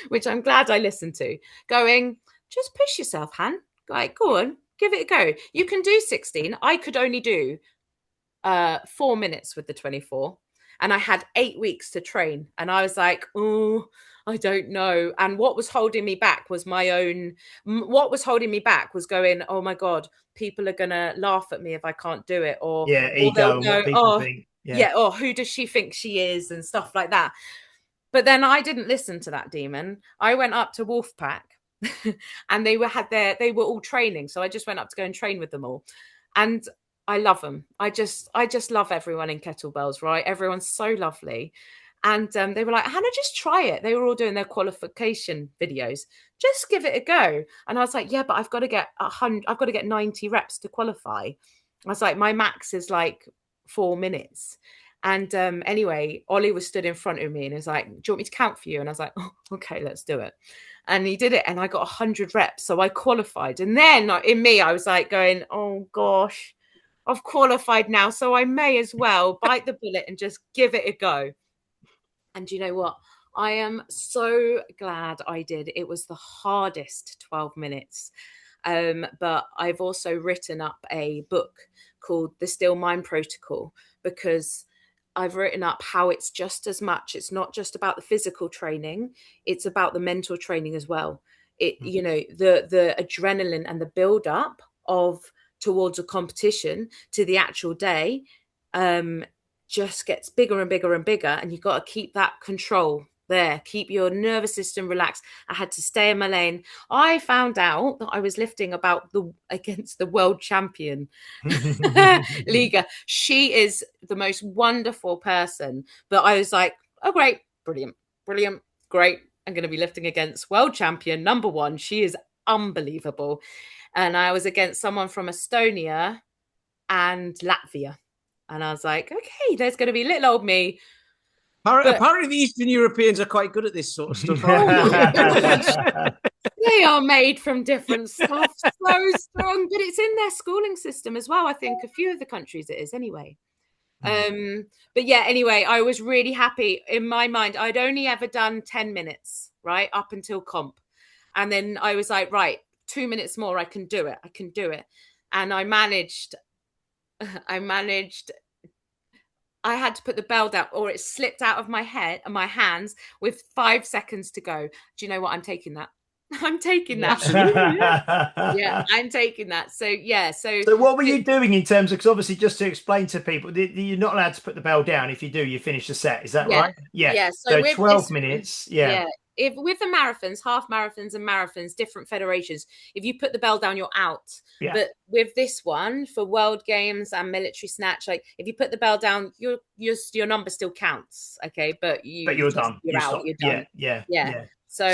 which I'm glad I listened to, going, just push yourself, Han. Like, go on, give it a go. You can do 16. I could only do 4 minutes with the 24. And I had 8 weeks to train. And I was like, oh, I don't know. And what was holding me back was what was holding me back was going, oh my God, people are going to laugh at me if I can't do it. Or ego, or they'll go, think. Or who does she think she is, and stuff like that. But then I didn't listen to that demon. I went up to Wolfpack and they were all training. So I just went up to go and train with them all. And I love them. I just love everyone in kettlebells, right? Everyone's so lovely. And they were like, Hannah, just try it. They were all doing their qualification videos. Just give it a go. And I was like, yeah, but I've got to get 100. I've got to get 90 reps to qualify. I was like, my max is like 4 minutes. And anyway, Ollie was stood in front of me and he was like, do you want me to count for you? And I was like, oh, okay, let's do it. And he did it, and I got 100 reps. So I qualified. And then in me, I was like going, oh gosh, I've qualified now. So I may as well bite the bullet and just give it a go. And you know what? I am so glad I did. It was the hardest 12 minutes. But I've also written up a book called The Still Mind Protocol, because I've written up how it's just as much. It's not just about the physical training. It's about the mental training as well. The adrenaline and the build up towards a competition to the actual day just gets bigger and bigger and bigger. And you've got to keep that control there. Keep your nervous system relaxed. I had to stay in my lane. I found out that I was lifting against the world champion, Liga. She is the most wonderful person. But I was like, oh, great, brilliant, great. I'm going to be lifting against world champion number 1. She is unbelievable. And I was against someone from Estonia and Latvia. And I was like, okay, there's going to be little old me. Apparently the Eastern Europeans are quite good at this sort of stuff. They are made from different stuff. So strong. But it's in their schooling system as well. I think a few of the countries it is anyway. But yeah, anyway, I was really happy. In my mind, I'd only ever done 10 minutes, right, up until comp. And then I was like, right, 2 minutes more, I can do it. And I managed. I had to put the bell down, or it slipped out of my hands with 5 seconds to go. Do you know what? I'm taking that. I'm taking that. Yeah, I'm taking that. So yeah, so what were you doing in terms of, because obviously just to explain to people, you're not allowed to put the bell down. If you do, you finish the set. Is that yeah, right? Yeah. yeah. So So with 12 this one, minutes. Yeah. yeah. If with the marathons, half marathons and marathons, different federations, if you put the bell down, you're out. Yeah. But with this one, for World Games and military snatch, like if you put the bell down, your number still counts. Okay, but You're done. you're You out. stop. You're Yeah. done. Yeah. Yeah. Yeah. So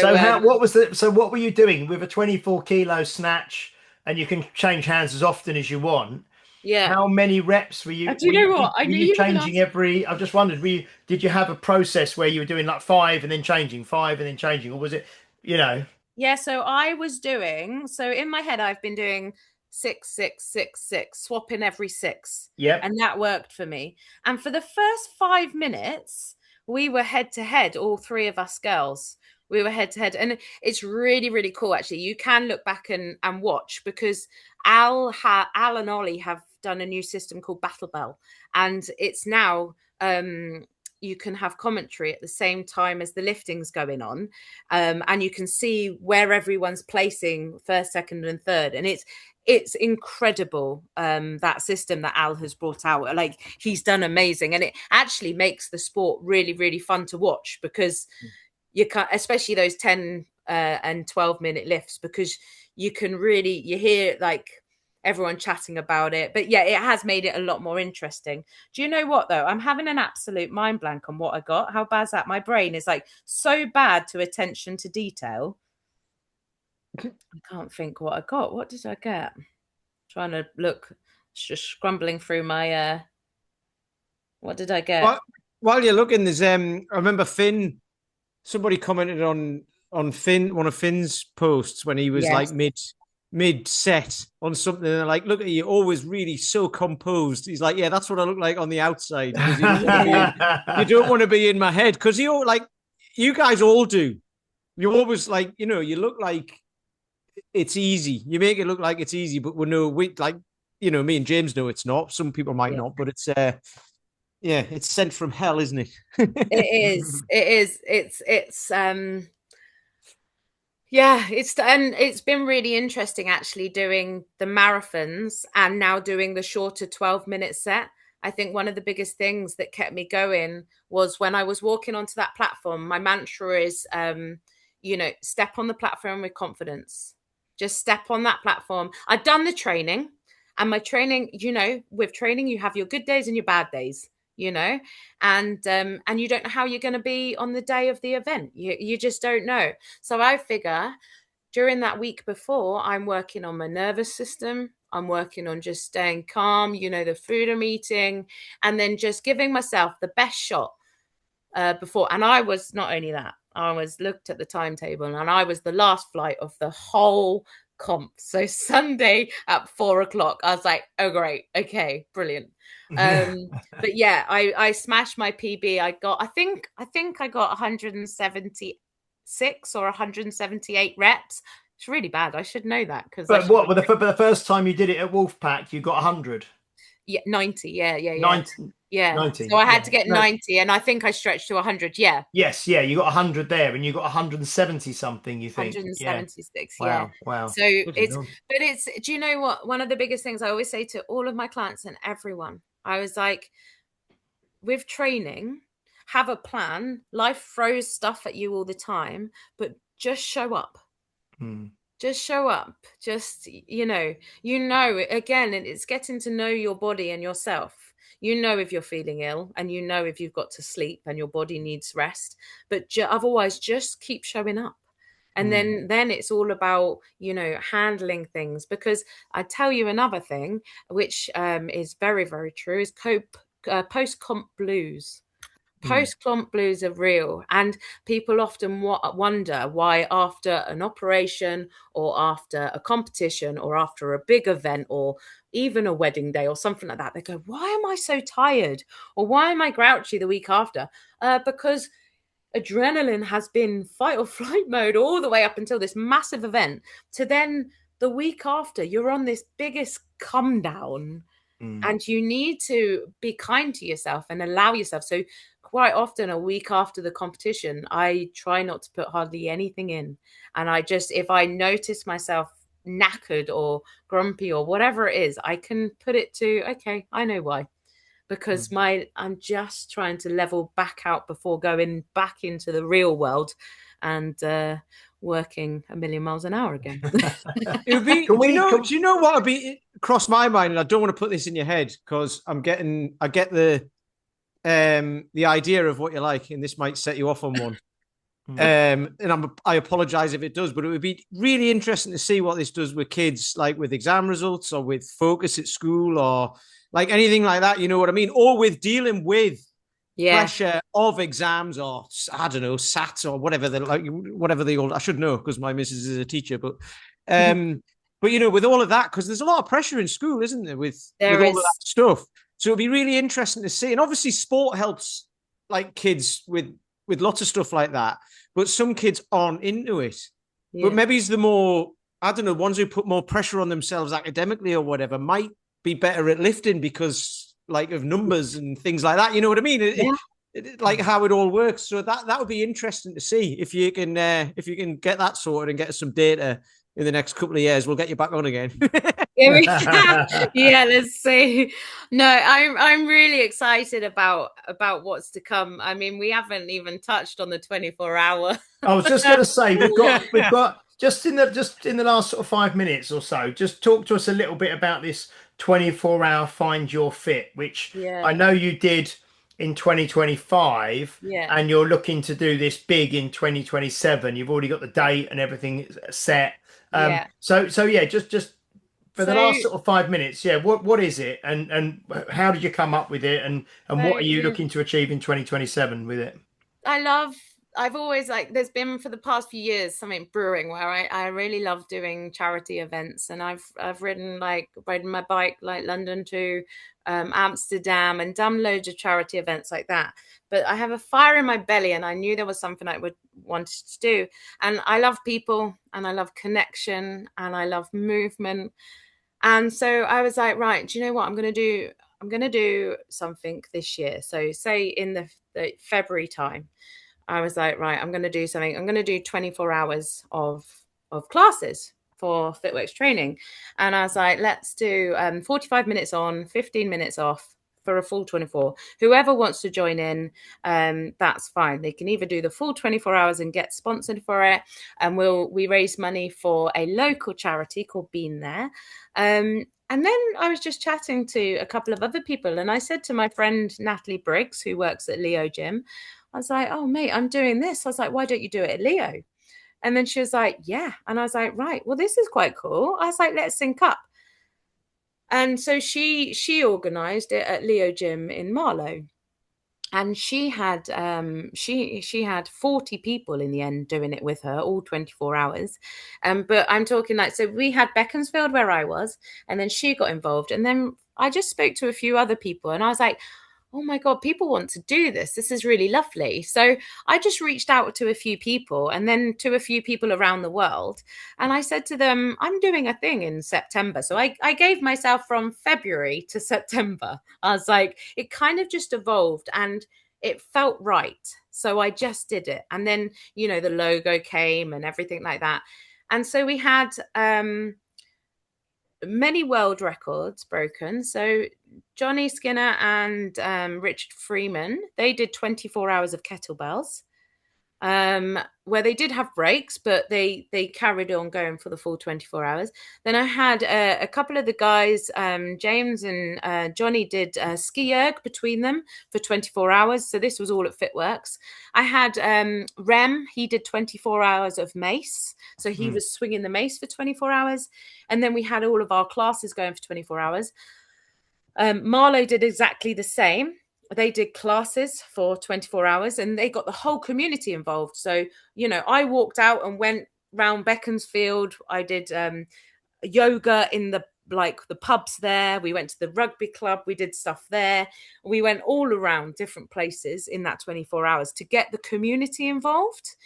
So what were you doing with a 24 kilo snatch, and you can change hands as often as you want? yeah. How many reps were you Do you know what? I were knew you you were going to changing ask. every? I've just wondered, did you have a process where you were doing like 5 and then changing, 5 and then changing, or was it, you know? Yeah, so I was doing, so in my head, I've been doing 6, 6, 6, 6, swapping every 6. Yep. And that worked for me. And for the first 5 minutes, we were head to head, all three of us girls. We were head to head. And it's really, really cool, actually. You can look back and watch, because Al and Ollie have done a new system called Battle Bell. And it's now you can have commentary at the same time as the lifting's going on, and you can see where everyone's placing first, second, and third, and it's incredible, that system that Al has brought out. Like, he's done amazing, and it actually makes the sport really, really fun to watch, because you can't, especially those 10 and 12-minute lifts, because you hear like everyone chatting about it. But yeah, it has made it a lot more interesting. Do you know what, though? I'm having an absolute mind blank on what I got. How bad's that? My brain is like so bad to attention to detail. I can't think what I got. What did I get? Trying to look, just scrambling through my what did I get? While you're looking, there's I remember Finn, somebody commented on Finn, one of Finn's posts, when he was like mid set on something, and they're like, look at you, always really so composed. He's like, yeah, that's what I look like on the outside, because you don't want to be in my head, because like you guys all do. You always like, you look like it's easy. You make it look like it's easy, but we like, me and James know it's not. Some people might not, but it's it's sent from hell, isn't it? It's been really interesting, actually, doing the marathons and now doing the shorter 12-minute set. I think one of the biggest things that kept me going was when I was walking onto that platform. My mantra is, step on the platform with confidence. Just step on that platform. I've done the training, and my training, with training, you have your good days and your bad days. And you don't know how you're going to be on the day of the event. You just don't know. So I figure during that week before, I'm working on my nervous system. I'm working on just staying calm, the food I'm eating, and then just giving myself the best shot before. And I was not only that, I was looked at the timetable, and I was the last flight of the whole comp. So Sunday at 4:00, I was like, oh, great. Okay, brilliant. But yeah, I smashed my PB. I think I got 176 or 178 reps. It's really bad. I should know that, because but the first time you did it at Wolfpack, you got 100. Yeah, 90. Yeah. 90. Yeah. 90. So I had to get 90, and I think I stretched to 100. Yeah. Yes, yeah, you got 100 there, and you got 170 something, you think. 176. Yeah. Yeah. Wow. So do you know what? One of the biggest things I always say to all of my clients and everyone, I was like, with training, have a plan. Life throws stuff at you all the time, but just show up. Just show up. Just, again, it's getting to know your body and yourself. If you're feeling ill, and if you've got to sleep and your body needs rest, but otherwise just keep showing up. And then it's all about, handling things. Because I tell you another thing, which is very, very true, is post-comp blues. Post-comp blues are real, and people often wonder why, after an operation or after a competition or after a big event or even a wedding day or something like that, they go, why am I so tired? Or why am I grouchy the week after? Because adrenaline has been fight or flight mode all the way up until this massive event, to then the week after, you're on this biggest come down. And you need to be kind to yourself and allow yourself. So quite often a week after the competition, I try not to put hardly anything in. And I just, if I notice myself knackered or grumpy or whatever it is, I can put it to, okay, I know why. Because I'm just trying to level back out before going back into the real world and working a million miles an hour again. It would be, do you know what would be crossed my mind? And I don't want to put this in your head because I get the idea of what you like, and this might set you off on one. And I apologize if it does, but it would be really interesting to see what this does with kids, like with exam results or with focus at school or like anything like that. You know what I mean? Or with dealing with pressure of exams or I don't know, SATs or whatever they all. I should know because my missus is a teacher, but you know, with all of that, because there's a lot of pressure in school, isn't there? With all of that stuff. So it'd be really interesting to see. And obviously, sport helps like kids with lots of stuff like that. But some kids aren't into it. Yeah. But maybe it's the more, I don't know, ones who put more pressure on themselves academically or whatever might be better at lifting because like of numbers and things like that. You know what I mean? Like how it all works. So that would be interesting to see if you can get that sorted and get some data in the next couple of years. We'll get you back on again. Yeah, let's see. No, I'm really excited about what's to come. I mean, we haven't even touched on the 24-hour. I was just going to say we've got just in the last sort of 5 minutes or so. Just talk to us a little bit about this 24-hour Find Your Fit, which I know you did in 2025, and you're looking to do this big in 2027. You've already got the date and everything set. So just for the last sort of 5 minutes, what is it and how did you come up with it and what are you looking to achieve in 2027 with it? I've always there's been for the past few years something brewing where I really love doing charity events, and I've ridden my bike like London to Amsterdam and done loads of charity events like that. But I have a fire in my belly, and I knew there was something I would wanted to do. And I love people, and I love connection, and I love movement. And so I was like, right, do you know what I'm going to do something this year. So say in the February time, I was like, right, I'm going to do something. I'm going to do 24 hours of classes for Fitworks Training. And I was like, let's do 45 minutes on, 15 minutes off for a full 24. Whoever wants to join in, that's fine. They can either do the full 24 hours and get sponsored for it. And we raise money for a local charity called Being There. And then I was just chatting to a couple of other people. And I said to my friend, Natalie Briggs, who works at Leo Gym, I was like, oh, mate, I'm doing this. I was like, why don't you do it at Leo? And then she was like, yeah. And I was like, right, well, this is quite cool. I was like, let's sync up. And so she organized it at Leo Gym in Marlow. And she had she had 40 people in the end doing it with her, all 24 hours. But I'm talking so we had Beaconsfield where I was, and then she got involved. And then I just spoke to a few other people, and I was like, oh my God, people want to do this. This is really lovely. So I just reached out to a few people and then to a few people around the world. And I said to them, I'm doing a thing in September. So I gave myself from February to September. I was like, it kind of just evolved and it felt right. So I just did it. And then, the logo came and everything like that. And so we had many world records broken. So Johnny Skinner and Richard Freeman, they did 24 hours of kettlebells, where they did have breaks, but they carried on going for the full 24 hours. Then I had a couple of the guys, James and Johnny, did ski erg between them for 24 hours. So this was all at Fitworks. I had Rem, he did 24 hours of mace. So he was swinging the mace for 24 hours. And then we had all of our classes going for 24 hours. Marlow did exactly the same. They did classes for 24 hours and they got the whole community involved. So, I walked out and went round Beaconsfield. I did yoga in the pubs there. We went to the rugby club. We did stuff there. We went all around different places in that 24 hours to get the community involved.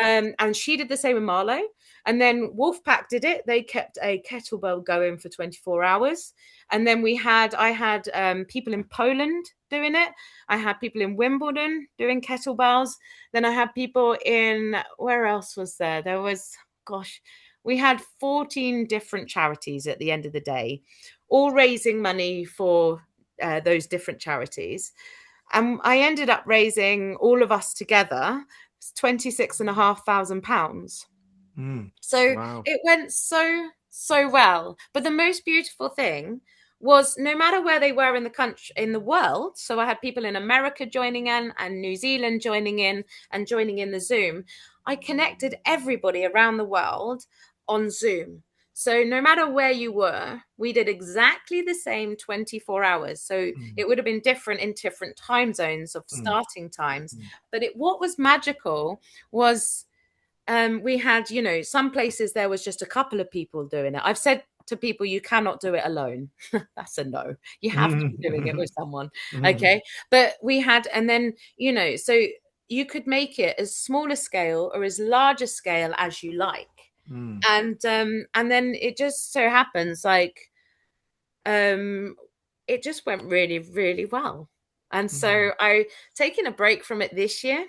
And she did the same with Marlow. And then Wolfpack did it. They kept a kettlebell going for 24 hours. And then I had people in Poland doing it. I had people in Wimbledon doing kettlebells. Then I had people in, where else was there? There was, we had 14 different charities at the end of the day, all raising money for those different charities. And I ended up raising, all of us together, £26,500. So Wow. it went so well. But the most beautiful thing was, no matter where they were in the country, in the world, so I had people in America joining in and New Zealand joining in and joining in the Zoom, I connected everybody around the world on Zoom. So no matter where you were, we did exactly the same 24 hours. So it would have been different in different time zones of starting times. But what was magical was we had, some places there was just a couple of people doing it. I've said to people, you cannot do it alone. That's a no. You have to be doing it with someone. Okay. But we had, and then, so you could make it as small a scale or as large a scale as you like. And then it just so happens it just went really, really well. And so I taken a break from it this year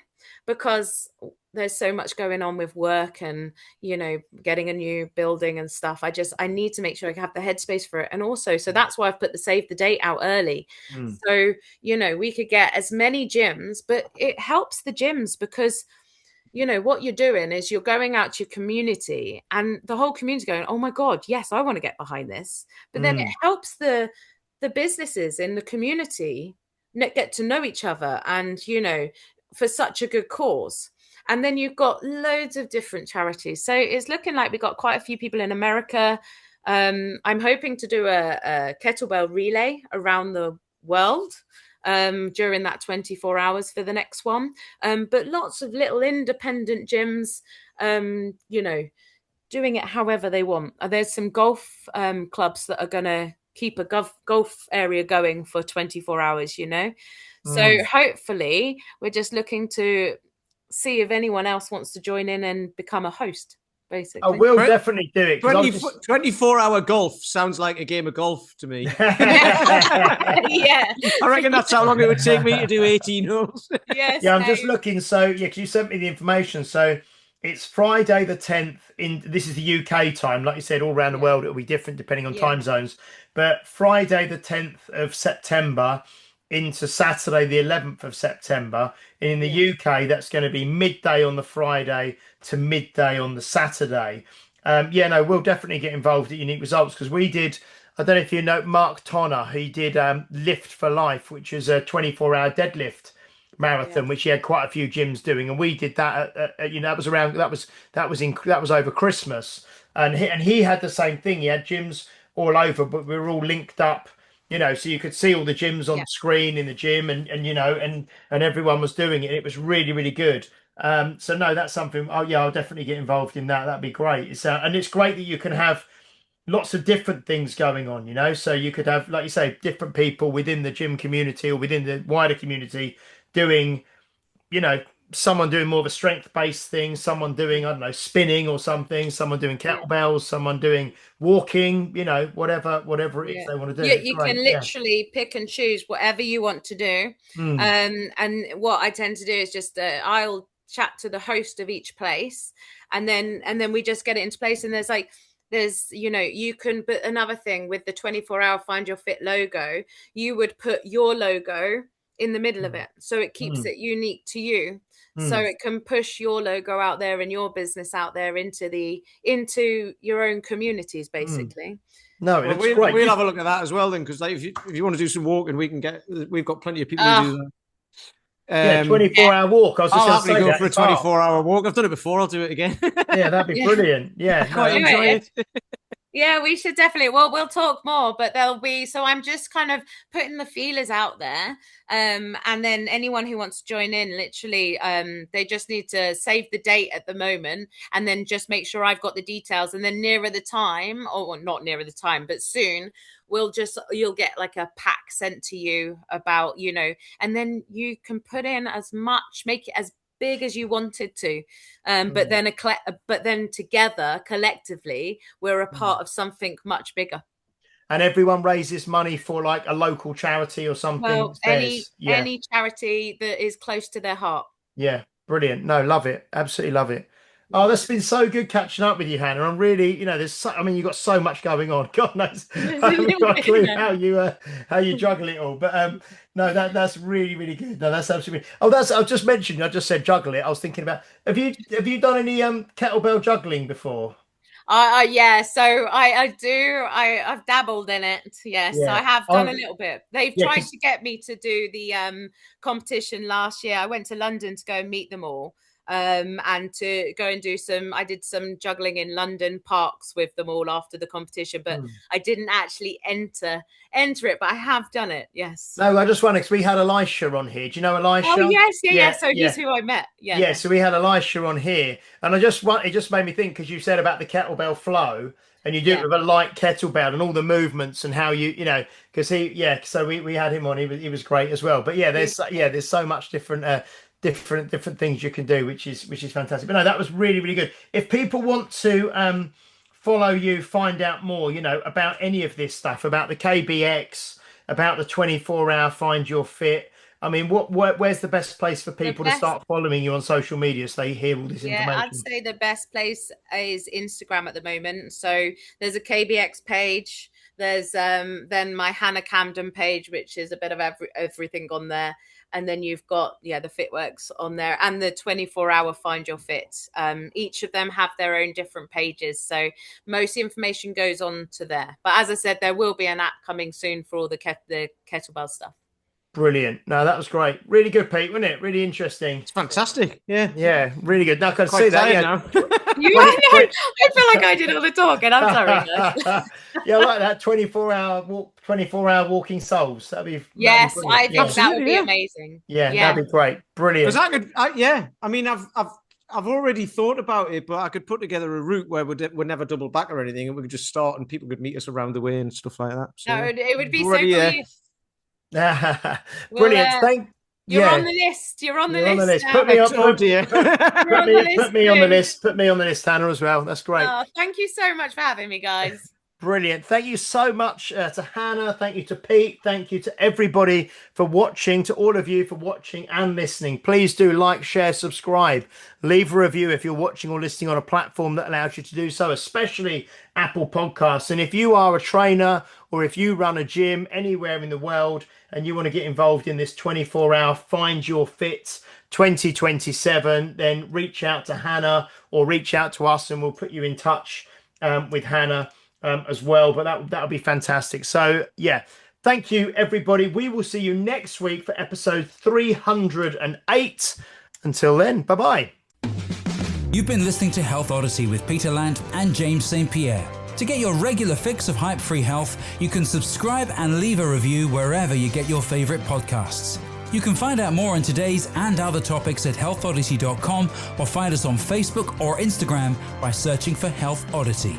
because there's so much going on with work and, getting a new building and stuff. I need to make sure I have the headspace for it. And also, so that's why I've put the save the date out early. So, we could get as many gyms, but it helps the gyms because what you're doing is you're going out to your community and the whole community going, oh my God, yes, I want to get behind this. But then it helps the businesses in the community get to know each other and, for such a good cause. And then you've got loads of different charities. So it's looking like we've got quite a few people in America. I'm hoping to do a kettlebell relay around the world during that 24 hours for the next one. But lots of little independent gyms, doing it however they want. There's some golf clubs that are going to keep a golf area going for 24 hours, So hopefully we're just looking to see if anyone else wants to join in and become a host. Basically, I will definitely do it. 24-hour golf sounds like a game of golf to me. Yeah, I reckon that's how long it would take me to do 18 holes. Yes, yeah, I'm just looking. So because you sent me the information, so it's Friday the 10th. This is the UK time, like you said. All around the world, it'll be different depending on time zones. But Friday the 10th of September into Saturday the 11th of September. And in the UK, that's going to be midday on the Friday to midday on the Saturday. We'll definitely get involved at Unique Results because we did, I don't know if you know Mark Tonner, he did Lift for Life, which is a 24-hour deadlift marathon, which he had quite a few gyms doing, and we did that that was over Christmas, and he had the same thing. He had gyms all over, but we were all linked up, so you could see all the gyms on the screen in the gym, and everyone was doing it. It was really, really good. So no, that's something. Oh yeah, I'll definitely get involved in that. That'd be great. And it's great that you can have lots of different things going on, so you could have, like you say, different people within the gym community or within the wider community doing, someone doing more of a strength-based thing, someone doing, I don't know, spinning or something, someone doing kettlebells, someone doing walking, whatever it is they want to do. You can literally pick and choose whatever you want to do. And what I tend to do is just I'll chat to the host of each place, and then we just get it into place. And there's you can, but another thing with the 24-hour Find Your Fit logo, you would put your logo in the middle of it, so it keeps it unique to you, so it can push your logo out there and your business out there into your own communities, basically. No, it's great. We'll have a look at that as well then, because if you want to do some walking, we've got plenty of people who do that. 24-hour walk. I was just I'll going to go for a 24-hour walk. I've done it before. I'll do it again. Yeah, that'd be brilliant. Yeah, quite enjoy it. Yeah, we should definitely. Well, we'll talk more, but there'll be. So I'm just kind of putting the feelers out there, and then anyone who wants to join in, literally, they just need to save the date at the moment, and then just make sure I've got the details, and then nearer the time, or not nearer the time, but soon, you'll get like a pack sent to you about, and then you can put in as much, make it as big as you wanted to. But then together, collectively, we're a part of something much bigger. And everyone raises money for like a local charity or something. Well, any charity that is close to their heart. Yeah, brilliant. No, love it. Absolutely love it. Oh, that's been so good catching up with you, Hannah. I'm really, you've got so much going on. God knows, I haven't got a clue how you juggle it all. But no, that's really, really good. No, that's absolutely. Oh, I just mentioned. I just said juggle it. I was thinking about. Have you done any kettlebell juggling before? Yeah, so I do. I've dabbled in it. Yes, yeah. I have done a little bit. They've tried to get me to do the competition last year. I went to London to go and meet them all. And to go and do I did some juggling in London parks with them all after the competition, but I didn't actually enter it, but I have done it. Yes. No, I just wondered, because we had Elisha on here. Do you know Elisha? Oh, yes. Yeah. So he's who I met. Yeah. Yeah. So we had Elisha on here, and it just made me think, because you said about the kettlebell flow, and you do it with a light kettlebell and all the movements and how because so we had him on. He was great as well. But there's so much different things you can do, which is fantastic. But no, that was really, really good. If people want to follow you, find out more, about any of this stuff, about the KBX, about the 24-hour Find Your Fit, I mean, where's the best place for people to start following you on social media so they hear all this information? I'd say the best place is Instagram at the moment. So there's a KBX page. There's then my Hannah Camden page, which is a bit of everything on there. And then you've got, the Fitworks on there and the 24-hour Find Your Fit. Each of them have their own different pages. So most information goes on to there. But as I said, there will be an app coming soon for all the kettlebell stuff. Brilliant. No, that was great. Really good, Pete, wasn't it? Really interesting. It's fantastic. Yeah. Yeah, really good. Now I can see that. Now. I feel like I did all the talking. I'm sorry, guys. Yeah, I like that 24-hour walking souls. That'd be I think that would be amazing. Yeah, that'd be great. Brilliant. Because I mean, I've already thought about it, but I could put together a route where we'd never double back or anything, and we could just start, and people could meet us around the way and stuff like that. So, it would be so cool. Brilliant. You're on the list. You're on the list. Put me on. Oh dear. Put me on the list. Put me on the list, Hannah, as well. That's great. Oh, thank you so much for having me, guys. Brilliant. Thank you so much to Hannah. Thank you to Pete. Thank you to everybody for watching, to all of you for watching and listening. Please do like, share, subscribe, leave a review if you're watching or listening on a platform that allows you to do so, especially Apple Podcasts. And if you are a trainer or if you run a gym anywhere in the world and you want to get involved in this 24-hour Find Your Fit 2027, then reach out to Hannah or reach out to us and we'll put you in touch with Hannah as well. But that would be fantastic. So thank you, everybody. We will see you next week for episode 308. Until then, bye-bye. You've been listening to Health Odyssey with Peter Lant and James St. Pierre. To get your regular fix of hype-free health, you can subscribe and leave a review wherever you get your favorite podcasts. You can find out more on today's and other topics at healthodyssey.com or find us on Facebook or Instagram by searching for Health Odyssey.